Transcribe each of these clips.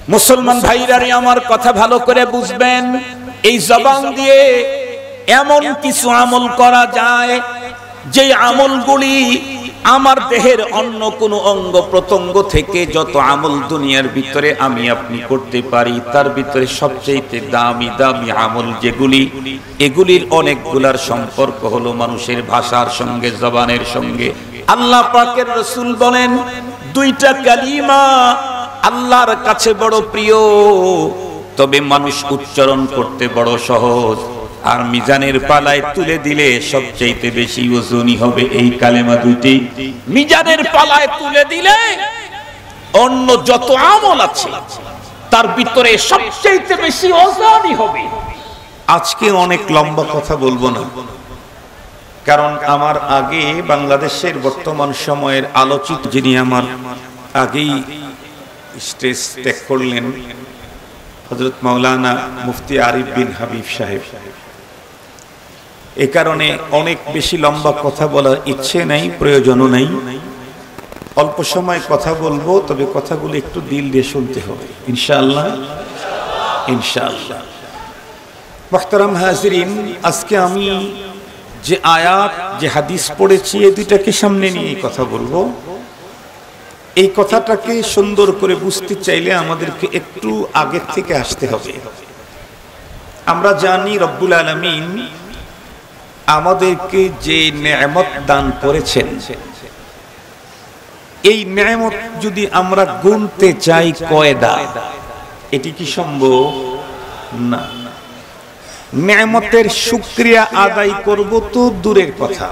মুসলমান ভাইরারে আমার কথা ভালো করে বুঝবেন, এই জবান দিয়ে এমন কিছু আমল করা যায় যে আমলগুলি আমার দেহের অন্য কোনো অঙ্গ প্রত্যঙ্গ থেকে যত আমল দুনিয়ার ভিতরে আমি আপনি করতে পারি তার ভিতরে সবচেয়ে দামি দামি আমল যেগুলি, এগুলির অনেকগুলার সম্পর্ক হলো মানুষের ভাষার সঙ্গে, জবানের সঙ্গে। আল্লাহ পাকের রাসূল বলেন, দুইটা কালিমা আল্লাহর কাছে বড় প্রিয়, তবে মানুষ উচ্চারণ করতে বড় সহজ, আর মিজানের পালায় তুলে দিলে সবচেয়ে বেশি ওজনই হবে এই কালেমা দুটি। মিজানের পালায় তুলে দিলে অন্য যত আমল আছে তার ভিতরে সবচেয়ে বেশি ওজনই হবে। আজকে অনেক লম্বা কথা বলবো না, কারণ আমার আগে বাংলাদেশের বর্তমান সময়ের আলোচিত যিনি আমার আগেই স্টেজ ত্যাগ করলেন, হযরত মাওলানা মুফতি আরিফ বিন হাবিব সাহেব, এ কারণে অনেক বেশি লম্বা কথা বলার ইচ্ছে নাই, প্রয়োজনও নাই। অল্প সময় কথা বলবো, তবে কথাগুলো একটু দিল দিয়ে শুনতে হবে ইনশাআল্লাহ, ইনশাআল্লাহ। মুহতারাম হাজিরিন, আজকে আমি যে আয়াত, যে হাদিস পড়েছি, এই দুইটাকে সামনে নিয়ে কথা বলবো। এই কথাটাকে সুন্দর করে বুঝতে চাইলে আমাদেরকে একটু আগের থেকে আসতে হবে। আমরা জানি রব্বুল আলামিন আমাদেরকে যে নেয়ামত দান করেছেন, এই নেয়ামত যদি আমরা গুনতে চাই কয়দা, এটি কি সম্ভব না। নেয়ামতের শুকরিয়া আদায় করব তো দূরের কথা,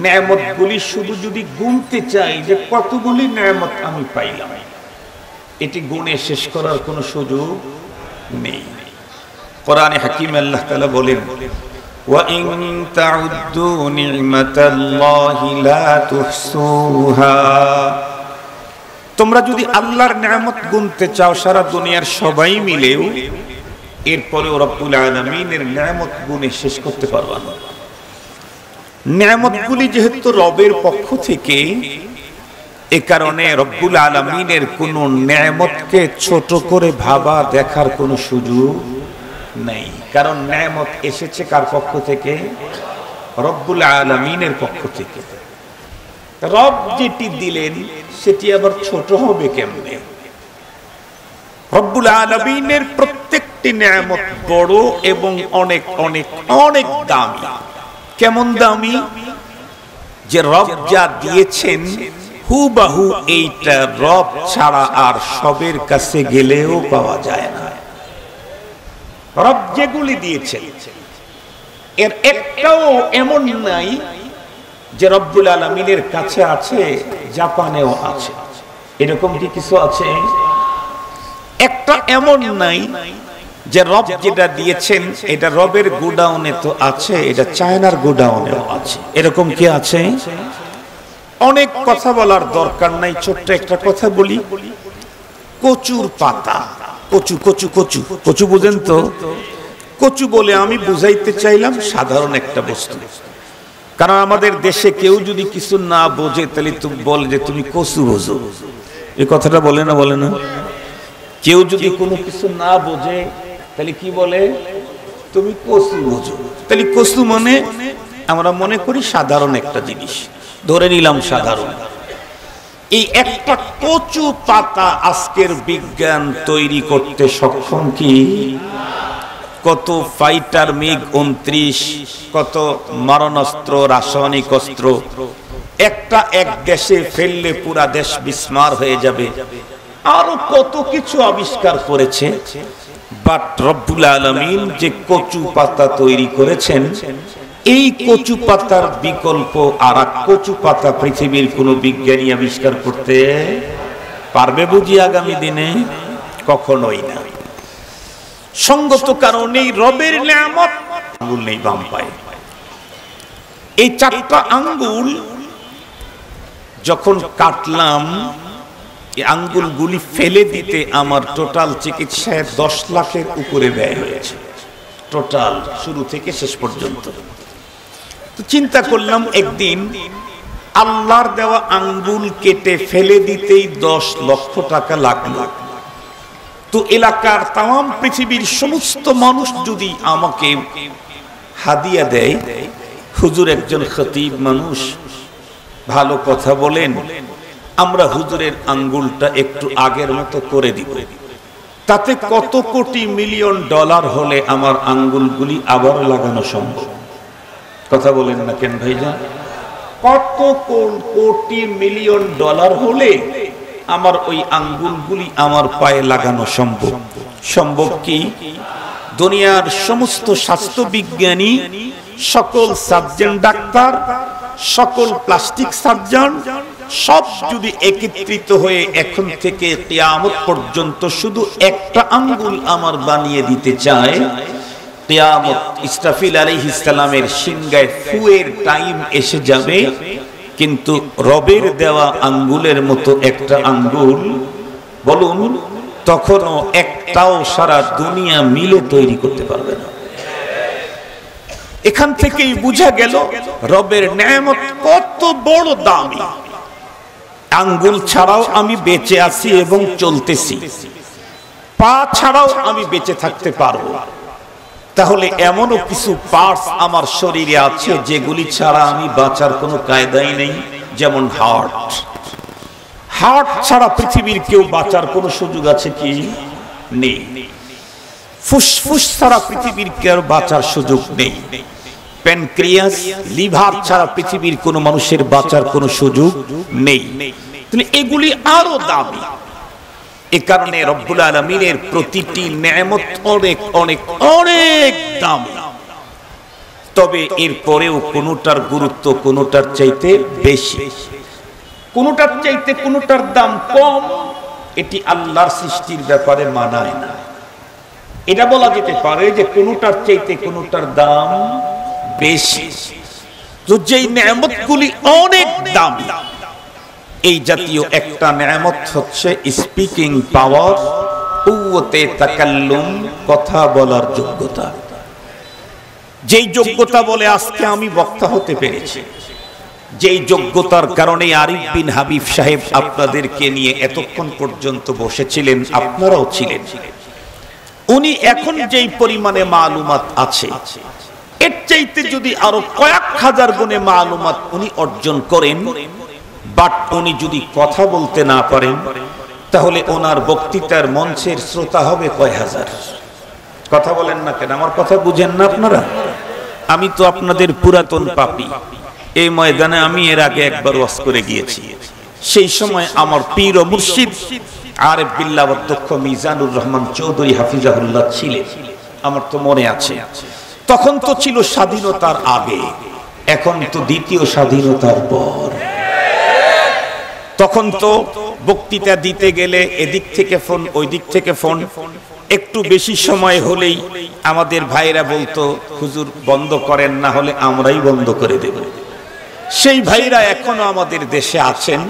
নেয়ামতগুলি শুধু যদি গুনতে চাই যে কতগুলি নেয়ামত আমি পাইলাম, এটি গুণে শেষ করার কোনো সুযোগ নেই। কোরআনে হাকিমে আল্লাহ তাআলা বলেন, ওয়া ইন তাউদ্দু নি'মাতাল্লাহি লা তুহসুহা, তোমরা যদি আল্লাহর নেয়ামত গুনতে চাও সারা দুনিয়ার সবাই মিলেও, এরপরেও রব্বুল আলামিনের নেয়ামত গুণে শেষ করতে পারবা না। নেয়ামতগুলি যেহেতু রবের পক্ষ থেকে, এ কারণে রব্বুল আলামিনের কোন নেয়ামতকে ছোট করে ভাবা দেখার কোনো সুযোগ নেই, কারণ নেয়ামত এসেছে কার পক্ষ থেকে? রব্বুল আলামিনের পক্ষ থেকে। রব যেটি দিলেন সেটি আবার ছোট হবে কেমনে? রব্বুল আলামিনের প্রত্যেকটি নেয়ামত বড় এবং অনেক অনেক অনেক দামি। কেমন দামি? যে রব যা দিয়েছেন হুবাহু এইটা রব ছাড়া আর সবের কাছে গেলেও পাওয়া যায় না। রব যেগুলি দিয়েছেন এর একটাও এমন নাই যে রব্বুল আলামিনের কাছে আছে, জাপানেও আছে, এরকম কি কিছু আছে? একটা এমন নাই যে রব যেটা দিয়েছেন এটা রবের গোডাউনে তো আছে, এটা চায়নার গোডাউনেও আছে, এরকম কি আছে? অনেক কথা বলার দরকার নাই, ছোট্ট একটা কথা বলি। কচুর পাতা, কচু কচু কচু কচু বুঝেন তো? কচু বলে আমি বুঝাইতে চাইলাম সাধারণ একটা বস্তু, কারণ আমাদের দেশে কেউ যদি কিছু না বোঝে তাহলে তুমি বল যে তুমি কচু বোঝো, এই কথাটা বলে না? বলে না? কেউ যদি কোনো কিছু না বোঝে তাহলে কি বলে? তুমি কচু বোঝো। তাহলে কচু মানে আমরা মনে করি সাধারণ একটা জিনিস, ধরে নিলাম সাধারণ। এই একটা কচু পাতা আজকের বিজ্ঞান তৈরি করতে সক্ষম কি? কত ফাইটার মিগ 29, কত মারণাস্ত্র, রাসায়নিক অস্ত্র, একটা এক দেশে ফেললে পুরা দেশ বিস্মার হয়ে যাবে, আরো কত কিছু আবিষ্কার করেছে। বাট রব্বুল আলামিন যে কচু পাতা তৈরি করেছেন, এই কচু পাতার বিকল্প আর এক কচু পাতা পৃথিবীর কোন বিজ্ঞানী আবিষ্কার করতে পারবে বুঝি আগামী দিনে? কখনোই না। সঙ্গত কারণেই রবের নেয়ামত, আঙ্গুল নেই বাম পায়ে, এই চারটা আঙ্গুল যখন কাটলাম, এই আঙ্গুলগুলি ফেলে দিতে আমার টোটাল চিকিৎসায় 10 লাখের উপরে ব্যয় হয়েছে, টোটাল শুরু থেকে শেষ পর্যন্ত। তো চিন্তা করলাম একদিন আল্লাহর দেওয়া আঙ্গুল কেটে ফেলে দিতেই 10 লক্ষ টাকা লাগলো। তো এলাকার তাম পৃথিবীর সমস্ত মানুষ যদি আমাকে হাদিয়া দেয়, হুজুর একজন খতিব মানুষ, ভালো কথা বলেন, আমরা হুজুরের আঙ্গুলটা একটু আগের মতো করে দিব, তাতে কত কোটি মিলিয়ন ডলার হলে আমার আঙ্গুলগুলি আবার লাগানো সম্ভব? কথা বলেন না কেন ভাইজান? কত কোটি মিলিয়ন ডলার হলে আমার ওই আঙ্গুলগুলি আমার পায়ে লাগানো সম্ভব? সম্ভব কি? দুনিয়ার সমস্ত স্বাস্থ্য বিজ্ঞানী, সকল সার্জন ডাক্তার, সকল প্লাস্টিক সার্জন সব যদি একত্রিত হয়ে এখন থেকে কিয়ামত পর্যন্ত শুধু একটা আঙ্গুল আমার বানিয়ে দিতে চায়, কিয়ামত ইসরাফিল আলাইহিস সালামের সিংহায় ফুয়ের টাইম এসে যাবে, কিন্তু রবের দেওয়া আঙ্গুলের মতো একটা আঙ্গুল বলুন তখনও একটাও সারা দুনিয়া মিলে তৈরি করতে পারবে না। এখান থেকেই বোঝা গেল রবের নেয়ামত কত বড় দামি। আঙ্গুল ছাড়াও আমি বেঁচে আছি এবং চলতেছি, পা ছাড়াও আমি বেঁচে থাকতে পারবো। তাহলে এমনও কিছু পার্টস আমার শরীরে আছে যেগুলি ছাড়া আমি বাঁচার কোনো কায়দাই নেই, যেমন হার্ট। হার্ট ছাড়া পৃথিবীর কেউ বাঁচার কোনো সুযোগ আছে কি? নেই। ফুসফুস ছাড়া পৃথিবীর কেউ বাঁচার সুযোগ নেই। প্যানক্রিয়াস, লিভার ছাড়া পৃথিবীর কোনো মানুষের বাঁচার কোনো সুযোগ নেই। তাহলে এগুলি আরো দামি। এ কারণে রব্বুল আলামিনের প্রতিটি নেয়ামত অনেক অনেক অনেক দামি। তবে এরপরেও কোনোটার গুরুত্ব কোনোটার চাইতে বেশি, কোনোটার চাইতে কোনোটার দাম কম। এটি আল্লাহর সৃষ্টির ব্যাপারে মানায় না। এটা বলা যেতে পারে যে কোনোটার চাইতে কোনোটার দাম বেশি। তো যেই নেয়ামতগুলি অনেক দামি, এই জাতীয় একটা নেয়ামত হচ্ছে স্পিকিং পাওয়ার, কুওয়াতে তাকাল্লুম, কথা বলার যোগ্যতা। যেই যোগ্যতা বলে আজকে আমি বক্তা হতে পেরেছি, যেই যোগ্যতার কারণে আরিফ বিন হাবিব সাহেব আপনাদেরকে নিয়ে এতক্ষণ পর্যন্ত বসেছিলেন, আপনারাও ছিলেন। উনি এখন যেই পরিমাণে মালুমাত আছে, এর চাইতে যদি আরো কয়েক হাজার গুণে মালুমাত উনি অর্জন করেন, বাট উনি যদি কথা বলতে না পারেন, তাহলে ওনার বক্তৃতার মঞ্চের শ্রোতা হবে কয় হাজার। কথা বলেন না কেন? আমার কথা বুঝেন না আপনারা? আমি তো আপনাদের পুরাতন পাপী। এই ময়দানে আমি এর আগে একবার ওয়াজ করে গিয়েছি। সেই সময় আমার পীর ও মুর্শিদ আরেফ বিল্লাহ অধ্যক্ষ মিজানুর রহমান চৌধুরী হাফিজাহুল্লাহ ছিলেন, আমার তো মনে আছে। তখন তো ছিল স্বাধীনতার আগে, এখন তো দ্বিতীয় স্বাধীনতার পর। তখন তো বক্তৃতা দিতে গেলে এদিক থেকে ফোন, ওই দিক থেকে ফোন, একটু বেশি সময় হলেই আমাদের ভাইরা বলতো হুজুর বন্ধ করেন, না হলে আমরাই বন্ধ করে দেব। সেই ভাইরা এখনো আমাদের দেশে আছেন,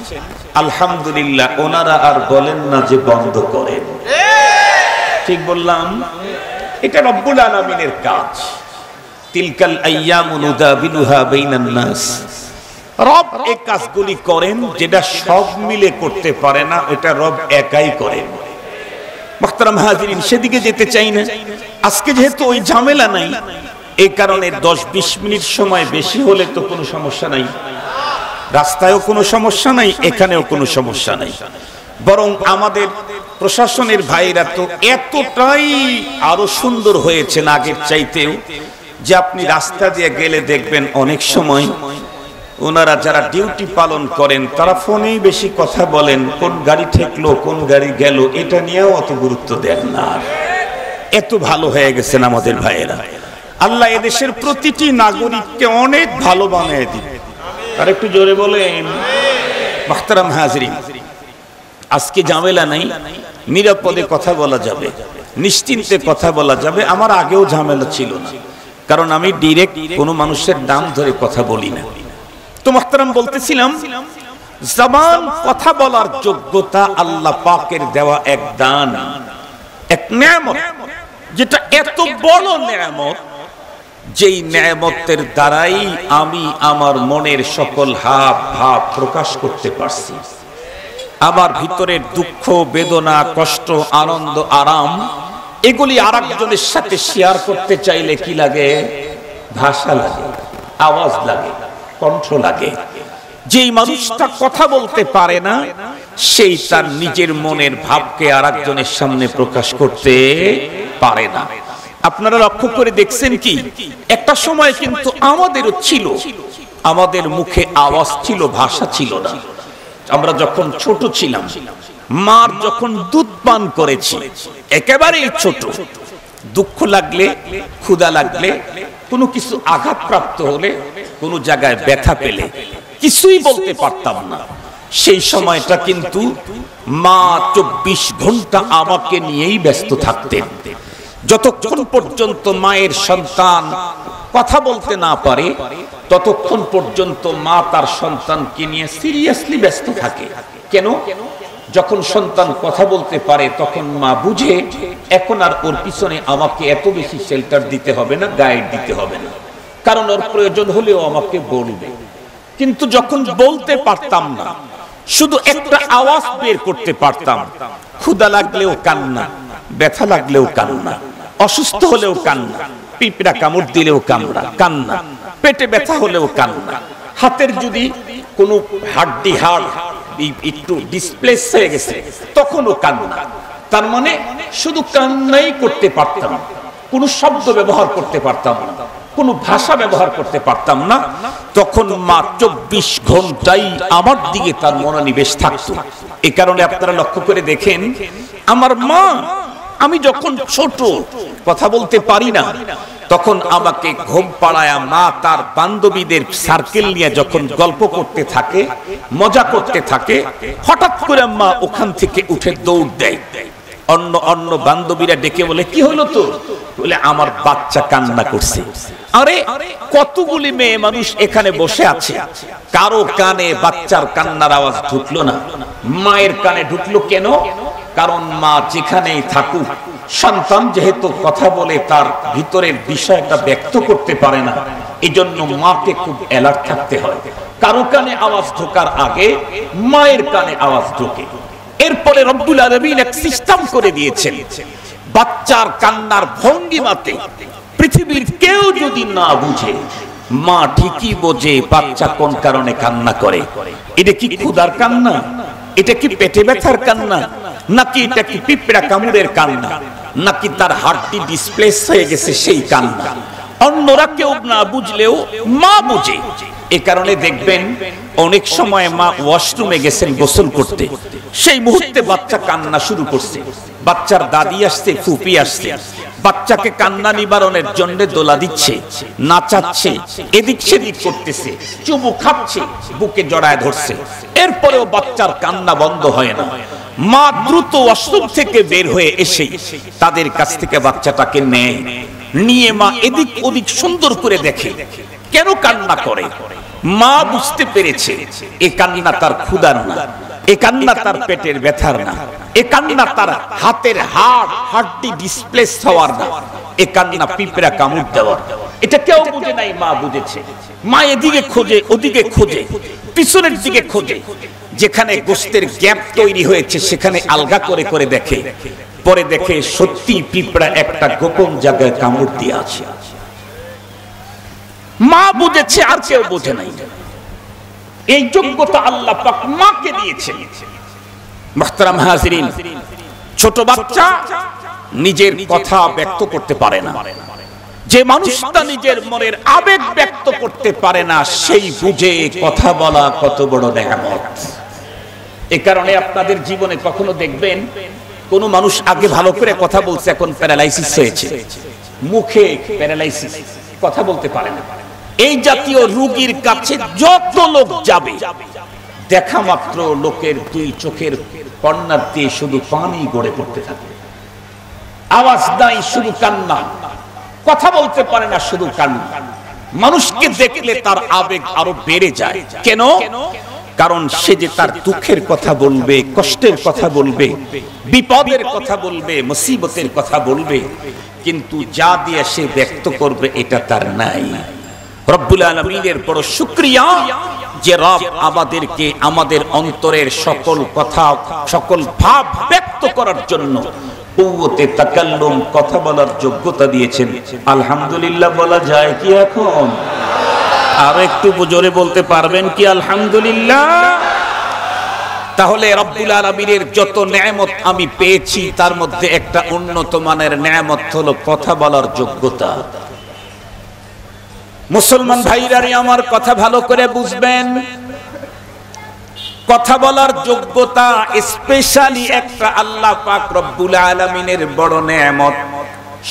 আলহামদুলিল্লাহ। ওনারা আর বলেন না যে বন্ধ করেন। ঠিক বললাম? এটা রব্বুল আলামিনের কাজ। তিলকাল আইয়ামু নুদাবিলুহা বাইনান নাস। রব এই কাজগুলি করেন যেটা সব মিলে করতে পারে না, ওটা রব একাই করেন। মুহতারাম হাজিরিন, সেদিকে যেতে চাই না আজকে, যেহেতু ওই ঝামেলা নাই। এই কারণে 10-20 মিনিট সময় বেশি হলে তো কোনো সমস্যা নাই, রাস্তায়ও কোনো সমস্যা নাই, এখানেও কোনো সমস্যা নাই। বরং আমাদের প্রশাসনের ভাইরা তো এতটাই আরো সুন্দর হয়েছেন আগের চাইতেও, যে আপনি রাস্তা দিয়ে গেলে দেখবেন অনেক সময় ওনারা যারা ডিউটি পালন করেন তারা ফোনেই বেশি কথা বলেন, কোন গাড়ি ঠেকলো, কোন গাড়ি গেল, এটা নিয়েও অত গুরুত্ব দেন না। এত ভালো হয়ে গেছেন আমাদের ভাইয়েরা। আল্লাহ এদেশের প্রতিটি নাগরিককে অনেক ভালো বানিয়ে দিবে। আর একটু জোরে বলেন। মুহতারাম হাজিরিন, আজকে ঝামেলা নাই, নিরাপদে কথা বলা যাবে, নিশ্চিন্তে কথা বলা যাবে। আমার আগেও ঝামেলা ছিল না, কারণ আমি ডিরেক্ট কোনো মানুষের নাম ধরে কথা বলি না। তো মুহতারাম বলতেছিলাম, জবান কথা বলার যোগ্যতা আল্লাহ পাকের দেওয়া এক দান, এক নেয়ামত, যেটা এত বড় নেয়ামত, যেই নেয়ামতের দ্বারাই আমি আমার মনের সকল হাব ভাব প্রকাশ করতে পারছি। আমার ভিতরের দুঃখ, বেদনা, কষ্ট, আনন্দ, আরাম এগুলি আরেকজনের সাথে শেয়ার করতে চাইলে কি লাগে? ভাষা লাগে, আওয়াজ লাগে, কণ্ঠ লাগে। যেই মানুষটা কথা বলতে পারে না, সেই তার নিজের মনের ভাবকে আরেকজনের সামনে প্রকাশ করতে পারে না। আপনারা লক্ষ্য করে দেখছেন কি, একটা সময় কিন্তু আমাদেরও ছিল, আমাদের মুখে আওয়াজ ছিল, ভাষা ছিল না। আমরা যখন ছোট ছিলাম, মার যখন দুধ পান করেছি, একেবারেই ছোট, দুঃখ লাগলে, ক্ষুধা লাগলে, কোনো কিছু আঘাতপ্রাপ্ত হলে, কোনো জায়গায় ব্যথা পেলে কিছুই বলতে পারতাম না। সেই সময়টা কিন্তু মা 24 ঘন্টা আমাকে নিয়েই ব্যস্ত থাকতেন। যতক্ষণ পর্যন্ত মায়ের সন্তান কথা বলতে না পারে, ততক্ষণ পর্যন্ত মা তার সন্তানকে নিয়ে সিরিয়াসলি ব্যস্ত থাকে। কেন? যখন সন্তান কথা বলতে পারে, তখন মা বুঝে এখন আর ওর পিছনে আমাকে এত বেশি শেল্টার দিতে হবে না, গাইড দিতে হবে না, কারণ ওর প্রয়োজন হলেও আমাকে বলবে। কিন্তু যখন বলতে পারতাম না, শুধু একটা আওয়াজ বের করতে পারতাম, ক্ষুধা লাগলেও কান্না, ব্যথা লাগলেও কান্না, অসুস্থ হলেও কান্না, পিঁপড়া কামড় দিলেও কান্না, পেটে ব্যথা হলেও কান্না, হাতের যদি কোনো হাড্ডি হাড় একটু ডিসপ্লেস হয়ে গেছে তখনও কান্না। তার মানে শুধু কান্নাই করতে পারতাম, কোনো শব্দ ব্যবহার করতে পারতাম না, কোনো ভাষা ব্যবহার করতে পারতাম না। তখন মা 24 ঘন্টাই আমার দিকে তার মনোনিবেশ থাকতো। এই কারণে আপনারা লক্ষ্য করে দেখেন, আমার মা, আমি যখন ছোট কথা বলতে পারি না, তখন আমাকে ঘুম পাড়ায়া মা তার বান্ধবীদের সার্কেল নিয়ে যখন গল্প করতে থাকে, মজা করতে থাকে, হঠাৎ করে মা ওখান থেকে উঠে দৌড় দেয়। অন্য বান্ধবীরা ডেকে বলে, কি হলো তো? বলে, আমার বাচ্চা কান্না করছে। আরে কতগুলি মেয়ে মানুষ এখানে বসে আছে, কারো কানে বাচ্চার কান্নার আওয়াজ ঢুকলো না, মায়ের কানে ঢুকলো কেন? কারণ মা যেখানেই থাকুক, সন্তান যেহেতু কথা বলে তার ভিতরের বিষয়টা ব্যক্ত করতে পারে না, এই জন্য মাকে খুব অ্যালার্ট থাকতে হয়। কারো কানে আওয়াজ ঢোকার আগে মায়ের কানে আওয়াজ ঢোকে। এরপরে রব্বুল আলামিন এক সিস্টেম করে দিয়েছেন, বাচ্চার কান্নার ভঙ্গিমাতে পৃথিবীর কেউ যদি না বুঝে, মা ঠিকই বোঝে বাচ্চা কোন কারণে কান্না করে। এটা কি ক্ষুধার কান্না? এটা কি পেটে ব্যথার কান্না? নাকি এটা কি পিঁপড়া কামড়ের কান্না? নাকি তার হাড়টি ডিসপ্লেস হয়ে গেছে সেই কান্না? অন্যরা কেউ না বুঝলেও মা বুঝে। এ কারণে দেখবেন অনেক সময় মা ওয়াশরুমে গেছেন গোসল করতে, সেই মুহূর্তে বাচ্চা কান্না শুরু করছে, বাচ্চার দাদি আসছে, ফুপি আসছে, বাচ্চাকে কান্না নিবারণের জন্য দোলা দিচ্ছে, নাচাচ্ছে, এদিক সেদিক করতেছে, চুমু খাচ্ছে, বুকে জড়ায় ধরছে। এরপরেও বাচ্চার কান্না বন্ধ হয় না। মা দ্রুত ওয়াশরুম থেকে বের হয়ে এসে তাদের কাছ থেকে বাচ্চাটাকে নেয়, নিয়ে মা এদিক ওদিক সুন্দর করে দেখে কেন কান্না করে। মা বুঝতে পেরেছে এ কান্না তার ক্ষুধার না, এ কান্না তার পেটের ব্যথার না, এ কান্না তার হাতের হাড়টি ডিসপ্লেস হওয়ার না, এ কান্না পিঁপড়া কামড় দেওয়ার। এটা কেউ বুঝে নাই, মা বুঝেছে। মা এদিকে খোঁজে, ওদিকে খোঁজে, পিছনের দিকে খোঁজে, যেখানে গোশতের গ্যাপ তৈরি হয়েছে সেখানে আলগা করে করে দেখে, পরে দেখে সত্যি পিঁপড়া একটা গোপন জায়গায় কামড় দিয়ে আছে। মা বুঝেছে, আর কেউ বোঝে নাই। এই যোগ্যতা আল্লাহ পাক মাকে দিয়েছেন। মুহতারাম হাজিরিন, ছোট বাচ্চা নিজের কথা ব্যক্ত করতে পারে না। যে মানুষটা নিজের মনের আবেগ ব্যক্ত করতে পারে না, সেই বুঝে কথা বলা কত বড় নেয়ামত। এ কারণে আপনাদের জীবনে কখনো দেখবেন কোন মানুষ আগে ভালো করে কথা বলছে, এখন প্যারালাইসিস হয়েছে, মুখে প্যারালাইসিস, কথা বলতে পারে না। এই জাতীয় রোগীর কাছে যত লোক যাবে, দেখা মাত্র লোকের দুই চোখের কর্নার দিয়ে শুধু পানি গড়ে পড়তে থাকে, আওয়াজ নাই, শুধু কান্না, কথা বলতে পারে না, শুধু কান্না। মানুষকে দেখলে তার আবেগ আরো বেড়ে যায়। কেন? কারণ সে যে তার দুঃখের কথা বলবে, কষ্টের কথা বলবে, বিপদের কথা বলবে, মুসিবতের কথা বলবে, কিন্তু যা দিয়ে সে ব্যক্ত করবে এটা তার নাই। রব্বুল আলামিনের বড় শুকরিয়া যে রব আমাদেরকে আমাদের অন্তরের সকল কথা সকল ভাব ব্যক্ত করার জন্য কুওয়াতে তাকাল্লুম কথা বলার যোগ্যতা দিয়েছেন। আলহামদুলিল্লাহ বলা যায় কি এখন? আর একটু জোরে বলতে পারবেন কি আলহামদুলিল্লাহ? তাহলে রব্বুল আলামিনের যত নেয়ামত আমি পেয়েছি তার মধ্যে একটা উন্নত মানের নেয়ামত হলো কথা বলার যোগ্যতা। মুসলমান ভাইরা আমার কথা ভালো করে বুঝবেন, কথা বলার যোগ্যতা স্পেশালি একটা আল্লাহ পাক রব্বুল আলামিনের বড় নেয়ামত।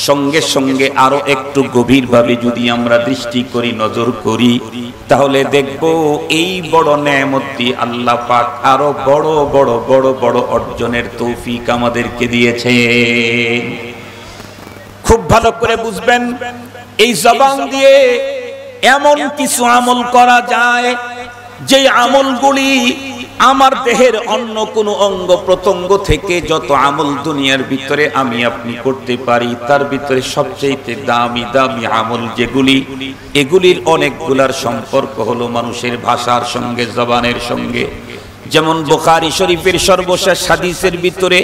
সঙ্গে সঙ্গে আরো একটু গভীরভাবে যদি আমরা দৃষ্টি করি, নজর করি, তাহলে দেখব এই বড় নেয়ামতটি আল্লাহ পাক আরো বড় বড় বড় বড় অর্জনের তৌফিক আমাদেরকে দিয়েছেন। খুব ভালো করে বুঝবেন, এই জবান দিয়ে এমন কিছু আমল করা যায় যে আমলগুলি আমার দেহের অন্য কোনো অঙ্গ প্রত্যঙ্গ থেকে যত আমল দুনিয়ার ভিতরে আমি আপনি করতে পারি তার ভিতরে সবচেয়ে দামি দামি আমল যেগুলি, এগুলির অনেকগুলার সম্পর্ক হলো মানুষের ভাষার সঙ্গে, জবানের সঙ্গে। যেমন বুখারী শরীফের সর্বশেষ হাদিসের ভিতরে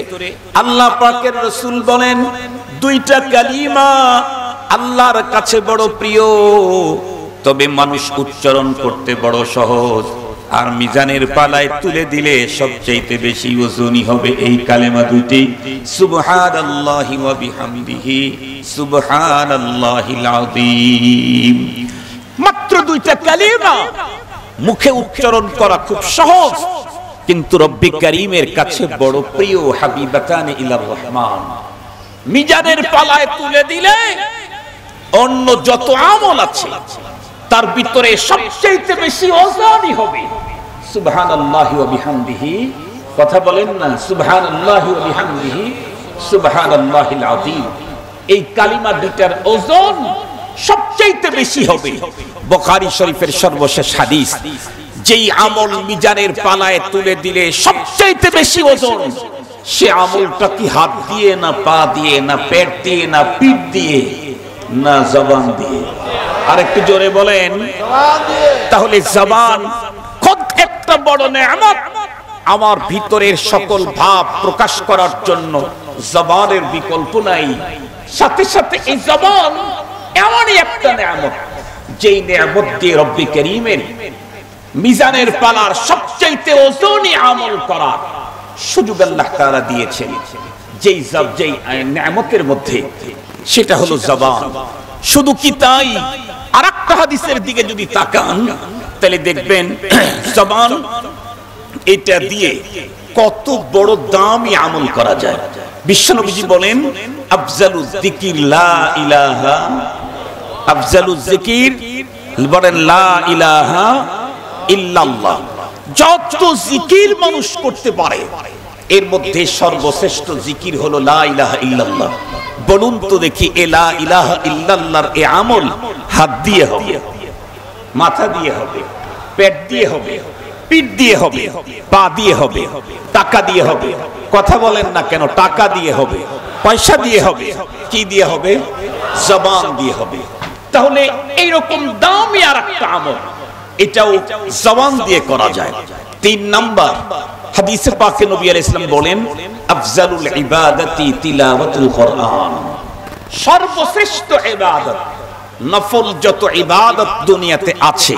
আল্লাহ পাকের রাসূল বলেন, দুইটা কালিমা আল্লাহর কাছে বড় প্রিয়, তবে মানুষ উচ্চারণ করতে বড় সহজ, আর মিজানের পালায় তুলে দিলে সবচেয়ে বেশি ওজনই হবে এই কালেমা দুটি, সুবহানাল্লাহি ওয়া বিহামদিহি সুবহানাল্লাহিল আযীম। মাত্র দুইটা কালিমা মুখে উচ্চারণ করা খুব সহজ, কিন্তু রব্বি কারীমের কাছে বড় প্রিয়। হাবিবাতান ইলার রহমান, মিজানের পালায় তুলে দিলে অন্য যত আমল আছে তার ভিতরে সবচেয়ে বেশি ওজনই হবে সুবহানাল্লাহি ওয়া বিহামদিহি। কথা বলেন না, সুবহানাল্লাহি ওয়া বিহামদিহি সুবহানাল্লাহিল আযীম। এই কালিমা দুটার ওজন সবচেয়ে বেশি হবে। বুখারী শরীফের সর্বশেষ হাদিস, যেই আমল মিজানের পালায় তুলে দিলে সবচেয়ে বেশি ওজন, সে আমলটা কি হাত দিয়ে না পা দিয়ে না পেট দিয়ে না পিঠ দিয়ে না জবান দিয়ে? আর একটু জোরে বলেন। তাহলে জবান খুব একটা বড় নেয়ামত। আমার ভিতরের সকল ভাব প্রকাশ করার জন্য জবানের বিকল্প নাই। সাথে সাথে এই জবান এমনই একটা নেয়ামত, যেই নেয়ামত দিয়ে রব্বি কারীমের মিজানের পালার সবচেয়ে ওজনি আমল করার সুযোগ আল্লাহ তাআলা দিয়েছেন। যেই নেয়ামতের মধ্যে সেটা হলো জবান। শুধু কি তাই, আরেকটা হাদিসের দিকে যদি তাকান তাহলে দেখবেন জবান এটা দিয়ে কত বড় দামি আমল করা যায়। বিশ্বনবীজি বলেন, আফজালুজ যিকির লা ইলাহা, আফজালুজ যিকির বলেন লা ইলাহা ইল্লাল্লাহ। যত জিকির মানুষ করতে পারে এর মধ্যে সর্বশ্রেষ্ঠ জিকির হলো লা ইলাহা ইল্লাল্লাহ। বলুন তো দেখি, এ লা ইলাহা ইল্লাল্লাহর এ আমল হাত দিয়ে হবে, মাথা দিয়ে হবে, পেট দিয়ে হবে, পিঠ দিয়ে হবে, পা দিয়ে হবে, টাকা দিয়ে হবে? কথা বলেন না কেন? টাকা দিয়ে হবে, পয়সা দিয়ে হবে, কি দিয়ে হবে? জবান দিয়ে হবে। তাহলে এইরকম দামি আর একটা আমল, এটাও জবান দিয়ে করা যায়। 3 নাম্বার হাদিসে পাকে নবী আলাইহিস সালাম বলেন, আফজালুল ইবাদাতি তিলাওয়াতুল কোরআন। সর্বশ্রেষ্ঠ ইবাদত, নফল যত ইবাদত দুনিয়াতে আছে,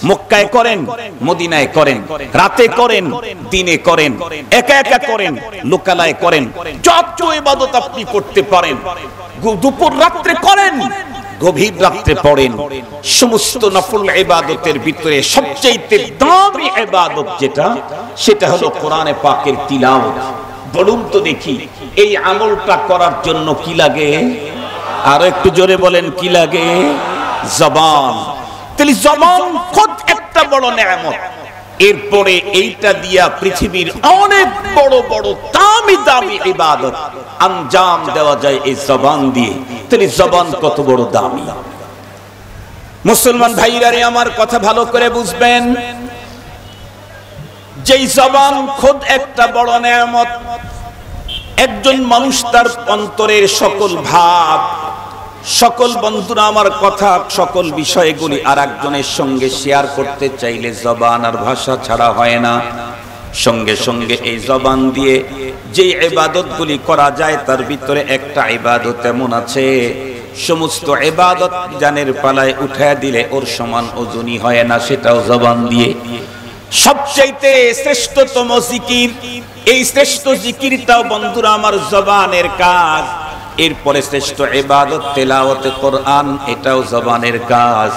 মক্কায় করেন, মদিনায় করেন, রাতে করেন, দিনে করেন, একা একা করেন, লোকালয়ে করেন, যত ইবাদত আপনি করতে পারেন, দুপুর রাত্রে করেন, গভীর রাত্রে পড়েন, সমস্ত নফল ইবাদতের ভিতরে সবচেয়ে দামি ইবাদত যেটা, সেটা হলো কোরআনে পাকের তিলাওয়াত। বলুন তো দেখি, এই আমলটা করার জন্য কি লাগে? আর একটু জোরে বলেন, কি লাগে? জবান। তাহলে জবান খুব একটা বড় নেয়ামত। এরপরে এইটা দিয়া পৃথিবীর অনেক বড় বড় দামি দামি ইবাদত আঞ্জাম দেওয়া যায় এই জবান দিয়ে। তাহলে জবান কত বড় দামি। মুসলমান ভাইরা আমার কথা ভালো করে বুঝবেন, যেই জবান খুব একটা বড় নেয়ামত। একজন মানুষ তার অন্তরের সকল ভাব, সকল বন্ধুরা আমার কথা সকল বিষয়গুলি আর একজনের সঙ্গে শেয়ার করতে চাইলে জবান আর ভাষা ছাড়া হয় না। সঙ্গে সঙ্গে এই জবান দিয়ে যে ইবাদতগুলি করা যায় তার ভিতরে একটা ইবাদত এমন আছে, সমস্ত ইবাদত জানের পালায় উঠায় দিলে ওর সমান ওজনই হয় না, সেটাও জবান দিয়ে। সবচাইতে শ্রেষ্ঠতম জিকির, এই শ্রেষ্ঠ জিকিরটাও বন্ধুরা আমার জবানের কাজ। এরপরে শ্রেষ্ঠ ইবাদত তেলাওয়াতে কোরআন, এটাও জবানের কাজ।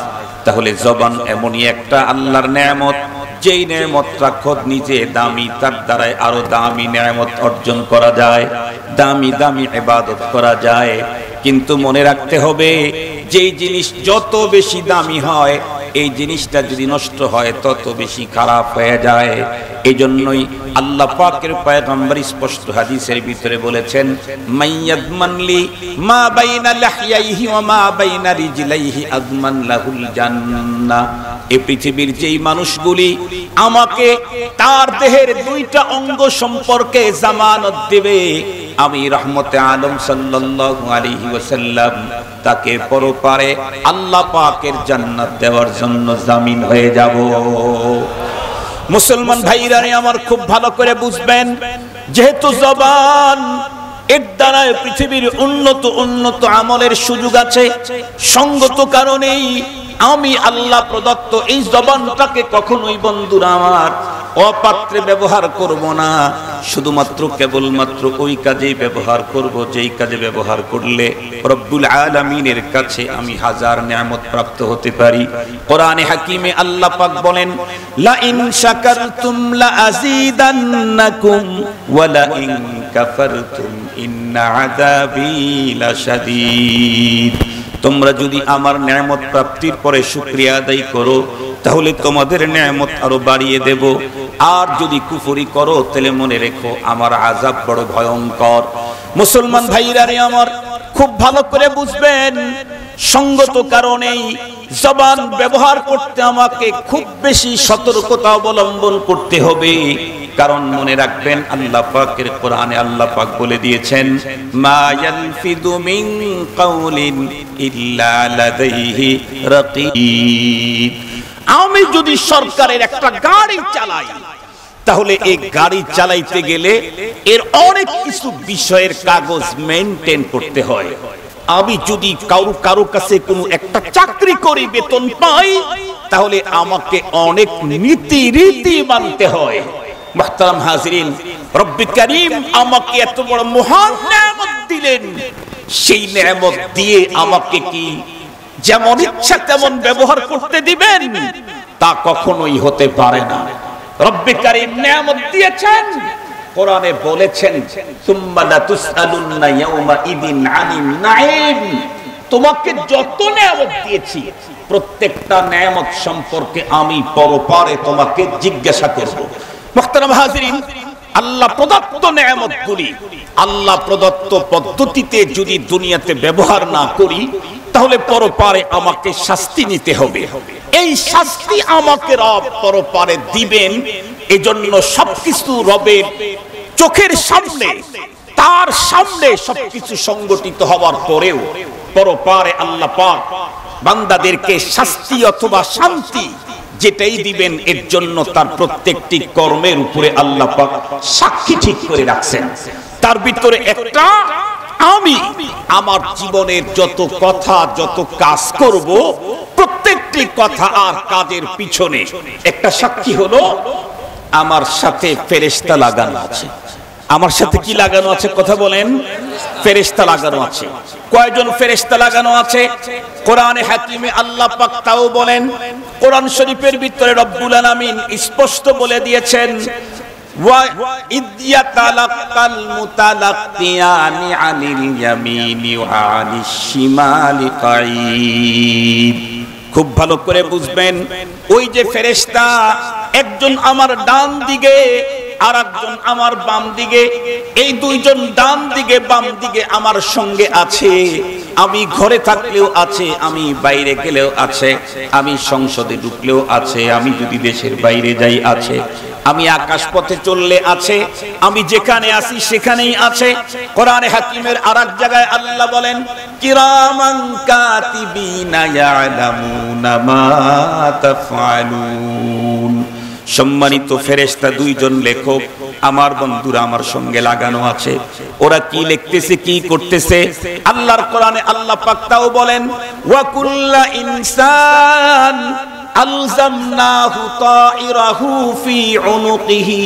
তাহলে জবান এমনই একটা আল্লাহর নেয়ামত, যেই নেয়ামতটা খোদ নিজে দামি, তার দ্বারাই আরো দামি নেয়ামত অর্জন করা যায়, দামি দামি ইবাদত করা যায়। কিন্তু মনে রাখতে হবে, যেই জিনিস যত বেশি দামি হয় এই জিনিসটা যদি নষ্ট হয় তত বেশি খারাপ হয়ে যায়। এই জন্যই আল্লাহ পাকের পয়গম্বর স্পষ্ট হাদিসের ভিতরে বলেছেন, মাইয়াদমানলি মা বাইনা লাহইহি ওয়া মা বাইনা রিজলাইহি আদমান লাহুল জান্নাহ। এই পৃথিবীর যেই মানুষগুলি আমাকে তার দেহের দুইটা অঙ্গ সম্পর্কে জামানত দেবে, আমি রহমতে আলম সাল্লাল্লাহু আলাইহি ওয়াসাল্লাম তাকে পরপারে আল্লাহ পাকের জান্নাত দেওয়ার জন্য জামিন হয়ে যাব। মুসলমান ভাইরা আমার খুব ভালো করে বুঝবেন, যেহেতু জবান এর দ্বারা পৃথিবীর উন্নত উন্নত আমলের সুযোগ আছে, সঙ্গত কারণেই আমি আল্লাহ প্রদত্ত এই জবানটাকে কখনোই বন্ধুরা আমার অপাত্রে ব্যবহার করব না। শুধুমাত্র কেবলমাত্র ওই কাজেই ব্যবহার করব যেই কাজে ব্যবহার করলে রব্বুল আলামিনের কাছে আমি হাজার নিয়ামত প্রাপ্ত হতে পারি। কোরআনে হাকিমে আল্লাহ পাক বলেন, লা ইন শাকারতুম লা আযীদান্নাকুম ওয়া লা ইন কাফারতুম ইন্না আযাবী লাশাদীদ। তোমরা যদি আমার নিয়ামত প্রাপ্তির পরে শুকরিয়া আদায় করো তাহলে তোমাদের নিয়ামত আরো বাড়িয়ে দেব, আর যদি কুফরি করো তাহলে মনে রেখো আমার আযাব বড় ভয়ঙ্কর। মুসলমান ভাইরা আমার খুব ভালো করে বুঝবেন, সঙ্গত কারণেই জবান ব্যবহার করতে আমাকে খুব বেশি সতর্কতা অবলম্বন করতে হবে। কারণ মনে রাখবেন, আল্লাহ পাকের কোরআনে আল্লাহ পাক বলে দিয়েছেন, মা ইয়ালফিদু মিন কাউলিন ইল্লা লাদাইহি রাকীব। আমি যদি সরকারের একটা গাড়ি চালাই তাহলে এই গাড়ি চালাইতে গেলে এর অনেক কিছু বিষয়ের কাগজ মেইনটেইন করতে হয়। আমি যদি কারো কাছে কোনো একটা চাকরি করি, বেতন পাই, তাহলে আমাকে অনেক নীতি রীতি মানতে হয়। মুহতারাম হাজিরিন, রব্বি কারীম আমাকে এত বড় মহান নিয়ামত দিলেন, সেই নিয়ামত দিয়ে আমাকে কি যেমন ইচ্ছা তেমন ব্যবহার করতে দিবেন? তা কখনোই হতে পারে না। রব্বি কারীম নিয়ামত দিয়েছেন, কোরআনে বলেছেন, সুম্মা লাতুসআলুন্না ইয়াওমা ইদিন আনিন নাঈম। তোমাকে যত নিয়ামত দিয়েছি প্রত্যেকটা নিয়ামত সম্পর্কে আমি পরপারে তোমাকে জিজ্ঞাসা করব। মুহতারাম হাজিরিন, আল্লাহ প্রদত্ত নিয়ামতগুলি আল্লাহ প্রদত্ত পদ্ধতিতে যদি দুনিয়াতে ব্যবহার না করি তাহলে পরপারে আমাকে শাস্তি নিতে হবে। এই শাস্তি আমাকে রব পরপারে দিবেন। এজন্য সবকিছু রবের চোখের সামনে, তার সামনে সবকিছু সংগঠিত হওয়ার পরেও পরপারে আল্লাহ পাক বান্দাদেরকে শাস্তি অথবা শান্তি যেটাই দিবেন, এর জন্য তার প্রত্যেকটি কর্মের উপরে আল্লাহ পাক সাক্ষী ঠিক করে রাখছেন। তার ভিতরে একটা, আমি আমার জীবনের যত কথা যত কাজ করব প্রত্যেকটি কথা আর কাজের পিছনে একটা সাক্ষী হলো আমার সাথে ফেরেশতা লাগানো আছে। আমার সাথে কি লাগানো আছে? কথা বলেন। ফেরেশতা লাগানো আছে। কয়জন ফেরেশতা লাগানো আছে? কোরআনে হাকিমে আল্লাহ পাক তাও বলেন, কোরআন শরীফের ভিতরে রব্বুল আলামিন স্পষ্ট বলে দিয়েছেন, ওয়া ইদ্যাতালাক্কাল মুতালাক্কিয়ানি আনিল ইয়ামিনি ওয়া আনিশ শিমালি কাঈদ। খুব ভালো করে বুঝবেন, ওই যে ফেরেশতা একজন আমার ডান দিকে আর একজন আমার বাম দিকে, এই দুইজন ডান দিকে বাম দিকে আমার সঙ্গে আছে। আমি ঘরে থাকলেও আছে, আমি বাইরে গেলেও আছে, আমি সংসদে ঢুকলেও আছে, আমি যদি দেশের বাইরে যাই আছে। আমি আকাশ পথে চললে আছে, আমি যেখানে আছি সেখানেই আছে। কোরআনে হাকিমের আরেক জায়গায় আল্লাহ বলেন, কিরামান কাতিবিনা ইয়ালামুনা মা তাফআলুন। সম্মানিত ফেরেশতা দুইজন লেখক আমার বন্ধুরা আমার সঙ্গে লাগানো আছে। ওরা কি লিখতেছে, কি করতেছে? আল্লাহর কোরআনে আল্লাহ পাক তাও বলেন, ওয়া কুল্লা ইনসান আলজামনাহু তাইরাহু ফি উনুকিহি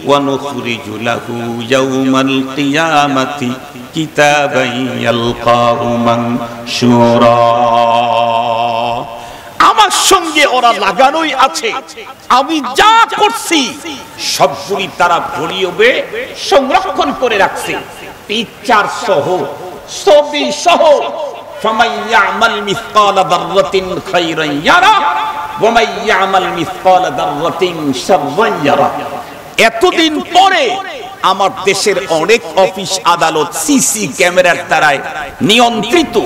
ওয়া নুখরিজু লাহু ইয়াওমাল কিয়ামাতি কিতাবান ইয়ালকাহু মানশুরা। আমার সঙ্গে ওরা লাগানোই আছে। আমি যা করছি সবগুলি তারা ভরিয়ে সংরক্ষণ করে রাখছে, পিকচার সহ, ছবি সহ। ফামান ইয়ামাল মিসকালা যাররাতিন খায়রান ইয়ারা ওয়া মান ইয়ামাল মিসকালা যাররাতিন শাররান ইয়ারা। এতদিন পরে আমার দেশের অনেক অফিস আদালত সিসি ক্যামেরার দ্বারা নিয়ন্ত্রিত।